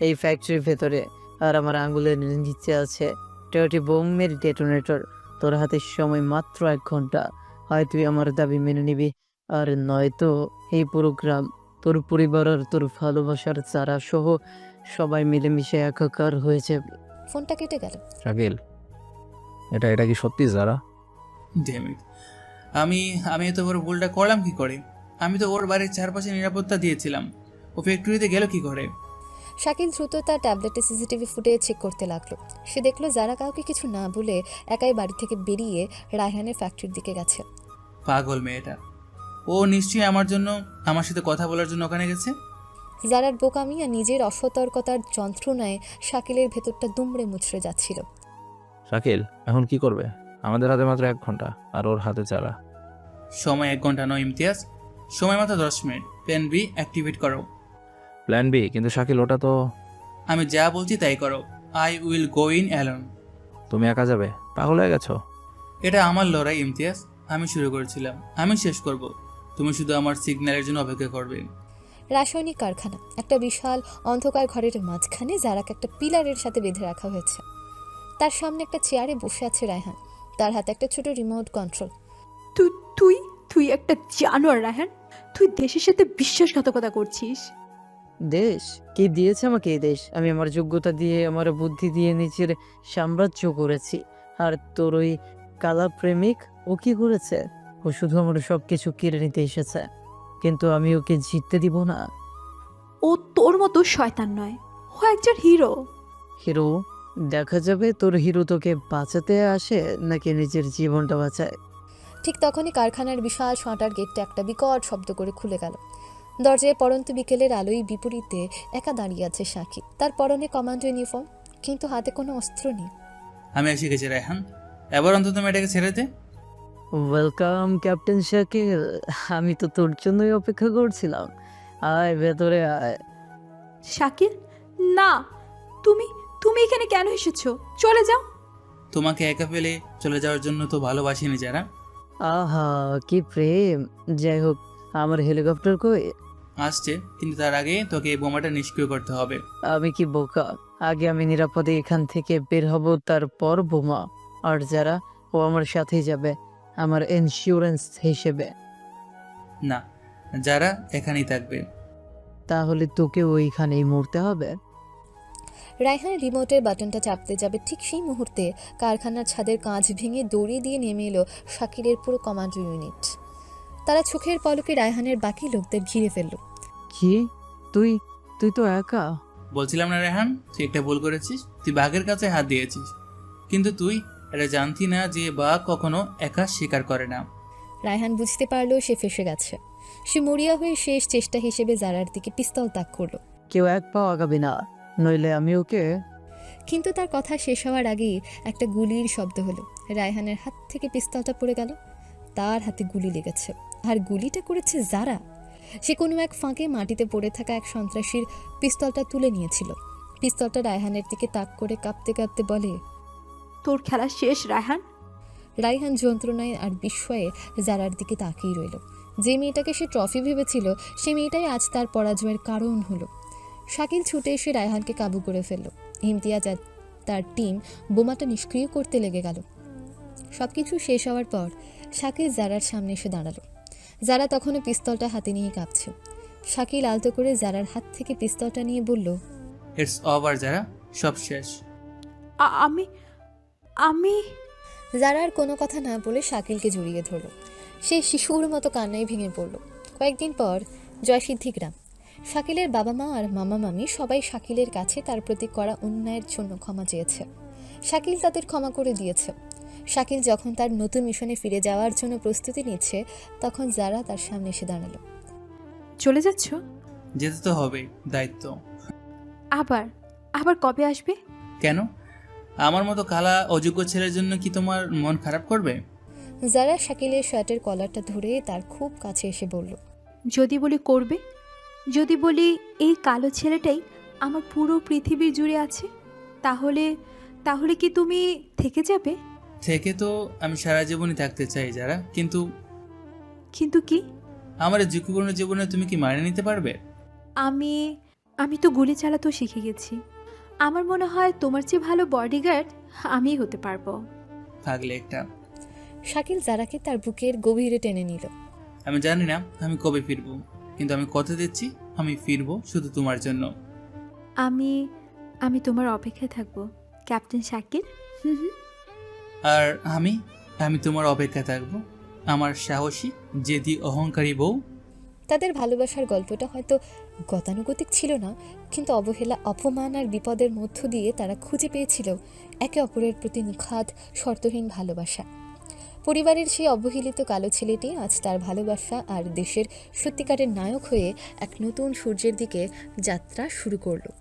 এই ফ্যাক্টরির ভেতরে, আর আমার আঙুলের নিচে আছে টয়টি বোমের ডেটোনেটর। তোর হাতে সময় মাত্র 1 ঘন্টা। হয় তুই আমার দাবি মেনে নিবি, আর নয়তো এই পুরো গ্রাম, তোর পরিবার আর তোর ভালোবাসার চারা সহ সবাই মিলেমিশে একাকার হয়ে যাবে। ফোনটা কেটে গেল। শাকিল, এটা কি সত্যি যারা? ড্যাম ইট, আমি এত বড় ভুলটা করলাম কি করে? আমি তো ওর বাড়ির চারপাশে নিরাপত্তা দিয়েছিলাম, ও ফ্যাক্টরিতে গেল কি করে? শাকিল দ্রুত তার ট্যাবলেটে সিসিটিভি ফুটেজ চেক করতে লাগলো। সে দেখলো যারা কাউকে কিছু না বলে একাই বাড়ি থেকে বেরিয়ে রায়হানের ফ্যাক্টরির দিকে গেছে। পাগল মেয়েটা, ও নিশ্চয়ই আমার সাথে কথা বলার জন্য ওখানে গেছে। যারার বোকামি আর নিজের অসতর্কতার যন্ত্রণায় শাকিলের ভেতরটা দুমড়ে মুচড়ে যাচ্ছিল। শাকিল এখন কি করবে? আমাদের হাতে মাত্র 1 ঘন্টা, আর ওর হাতে চারা। সময় 1 ঘন্টা নয় ইমতিয়াজ, সময় মাত্র 10 মিনিট। প্ল্যান বি অ্যাক্টিভেট করো। Plan B? কিন্তু শাকিল ওটা তো। আমি যা বলছি তাই করো। I will go in alone. তুমি একা যাবে? পাগল হয়ে গেছো? এটা আমার লড়াই ইমতিয়াজ, আমি শুরু করেছিলাম, আমি শেষ করব। তুমি শুধু আমার সিগন্যালের জন্য অপেক্ষা করবে। রাসায়নিক কারখানা, একটা বিশাল অন্ধকার ঘরের মাঝখানে জারাকে একটা পিলারের সাথে বেঁধে রাখা হয়েছে। তার সামনে একটা চেয়ারে বসে আছে রায়হান, তার হাতে একটা ছোট রিমোট কন্ট্রোল। তুই তুই তুই একটা জানোয়ার রায়হান, তুই দেশের সাথে বিশ্বাসঘাতকতা করছিস। দেশ কে দিয়েছে আমাকে এই দেশ? আমি আমার যোগ্যতা দিয়ে, আমার বুদ্ধি দিয়ে নিজের সাম্রাজ্য করেছি। আর তোর ওই কালা প্রেমিক, ও কি করেছে? ও শুধু আমার সব কিছু কেড়ে নিতে এসেছে, কিন্তু আমি ওকে জিততে দিব না। ও তোর মতো শয়তান নয়, ও একজন হিরো। হিরো? দেখা যাবে তোর হিরো তোকে বাঁচাতে আসে নাকি নিজের জীবনটা বাঁচায়। ঠিক তখনই কারখানার বিশাল শাটার গেটটা একটা বিকট শব্দ করে খুলে গেল। দরজায় পড়ন্ত বিকেলের আলোয় বিপরীতে একা দাঁড়িয়ে আছে সাকিব। তার পরনে কমান্ডো ইউনিফর্ম, কিন্তু হাতে কোনো অস্ত্র নেই। আমি এসে গেছি রায়হান, এবার অন্তত মেয়েটাকে ছেড়ে দে। ওয়েলকাম ক্যাপ্টেন শাকিল, আমি তো তোর জন্যই অপেক্ষা করছিলাম। আয় ভেতরে আয়। শাকিল, না, তুমি তুমি এখানে কেন এসেছো? চলে যাও। তোমাকে একা ফেলে চলে যাওয়ার জন্য তো ভালোবাসিনি যারা। আহা কি প্রেম! যাই হোক, আমার হেলিকপ্টার কই? আসছে, কিন্তু তার আগে তোকে এই বোমাটা নিষ্ক্রিয় করতে হবে। আমি কি বোকা? আগে আমি নিরাপদে এখান থেকে বের হব, তারপর বোমা। আর যারা, ও আমার সাথেই যাবে, আমার ইন্স্যুরেন্স হিসেবে। না, যারা এখানেই থাকবে। তাহলে তোকে ওইখানেই মরতে হবে। রায়হান রিমোটের বাটনটা চাপতে যাবে, ঠিক সেই মুহূর্তে কারখানার ছাদের কাঁচ ভেঙে দড়ি দিয়ে নেমে এলো শাকিলের পুরো কমান্ডো ইউনিট। তারা চোখের পলকে রায়হানের বাকি লোকদের ঘিরে ফেলল। কি? তুই তুই তো একা? বলছিলাম না রেহান, তুই একটা ভুল করেছিস। তুই বাঘের কাছে হাত দিয়েছিস, কিন্তু তুই এটা জানতি না যে বাঘ কখনো একা শিকার করে না। রায়হান বুঝতে পারলো সে ফেসে গেছে। সে মরিয়া হয়ে শেষ চেষ্টা হিসেবে জারার দিকে পিস্তল তাক করলো। কেউ এক পাও আগাবি না, নইলে আমি ওকে। কিন্তু তার কথা শেষ হওয়ার আগেই একটা গুলির শব্দ হলো। রায়হানের হাত থেকে পিস্তলটা পড়ে গেল। তার হাতে গুলি লেগেছে, আর গুলিটা করেছে জারা। সে কোনো এক ফাঁকে মাটিতে পড়ে থাকা এক সন্ত্রাসীর পিস্তলটা তুলে নিয়েছিল। পিস্তলটা রায়হানের দিকে তাক করে কাঁপতে কাঁপতে বলে, তোর খেলা শেষ রায়হান। রায়হান যন্ত্রণায় আর বিস্ময়ে জারার দিকে তাকিয়ে রইল। যে মেয়েটাকে সে ট্রফি ভেবেছিল, সে মেয়েটাই আজ তার পরাজয়ের কারণ হলো। শাকিল ছুটে এসে রায়হানকে কাবু করে ফেলল। ইমতিয়াজ আর তার টিম বোমাটা নিষ্ক্রিয় করতে লেগে গেল। সব কিছু শেষ হওয়ার পর শাকিল জারার সামনে এসে দাঁড়ালো। জারা তখনও পিস্তলটা হাতে নিয়ে কাঁপছে। শাকিল আলতো করে জারার হাত থেকে পিস্তলটা নিয়ে বলল, ইটস ওভার যারা, সব শেষ। আমি আমি জারার কোনো কথা না বলে শাকিলকে জড়িয়ে ধরল। সে শিশুর মতো কান্নায় ভেঙে পড়ল। কয়েকদিন পর জয়সিদ্ধি গ্রাম। শাকিলের বাবা মা আর মামা মামি সবাই শাকিলের কাছে তার প্রতি করা অন্যায়ের জন্য ক্ষমা চেয়েছে। শাকিল তাদের ক্ষমা করে দিয়েছে। শাকিল যখন তার নতুন মিশনে ফিরে যাওয়ার জন্য প্রস্তুতি নিচ্ছে, তখন জারা তার সামনে এসে দাঁড়ালো। চলে যাচ্ছ? যেতে তো হবে, দায়িত্ব। আবার আবার কবে আসবে? কেন? আমার মতো কালা অযোগ্য ছেলের জন্য কি তোমার মন খারাপ করবে? জারা শাকিলের শার্টের কলারটা ধরে তার খুব কাছে এসে বলল, যদি বলি করবে, যদি বলি এই কালো ছেলেটাই আমার পুরো পৃথিবী জুড়ে আছে, তাহলে তাহলে কি তুমি থেকে যাবে? থেকে তো আমি সারা জীবনই থাকতে চাই যারা, কিন্তু কিন্তু কি? আমার এই ঝুঁকিপূর্ণ জীবনে তুমি কি মানিয়ে নিতে পারবে? আমি আমি তো গুলি চালাতেও শিখে গেছি। আমার মনে হয় তোমার চেয়ে ভালো বডিগার্ড আমিই হতে পারবো। থাকলে একটা। শাকিল জারাকে তার বুকের গভীরে টেনে নিল। আমি জানি না আমি কবে ফিরবো, কিন্তু আমি কথা দিচ্ছি আমি ফিরবো শুধু তোমার জন্য। আমি আমি তোমার অপেক্ষায় থাকবো ক্যাপ্টেন শাকিল। আর আমি আমি তোমার অপেক্ষায় থাকবো, আমার সাহসী জেদি অহংকারী বউ। তাদের ভালোবাসার গল্পটা হয়তো গতানুগতিক ছিল না, কিন্তু অবহেলা, অপমান আর বিপদের মধ্য দিয়ে তারা খুঁজে পেয়েছিল একে অপরের প্রতি নিখাদ শর্তহীন ভালোবাসা। পরিবারের সেই অবহেলিত কালো ছেলেটি আজ তার ভালোবাসা আর দেশের সত্যিকারের নায়ক হয়ে এক নতুন সূর্যের দিকে যাত্রা শুরু করলো।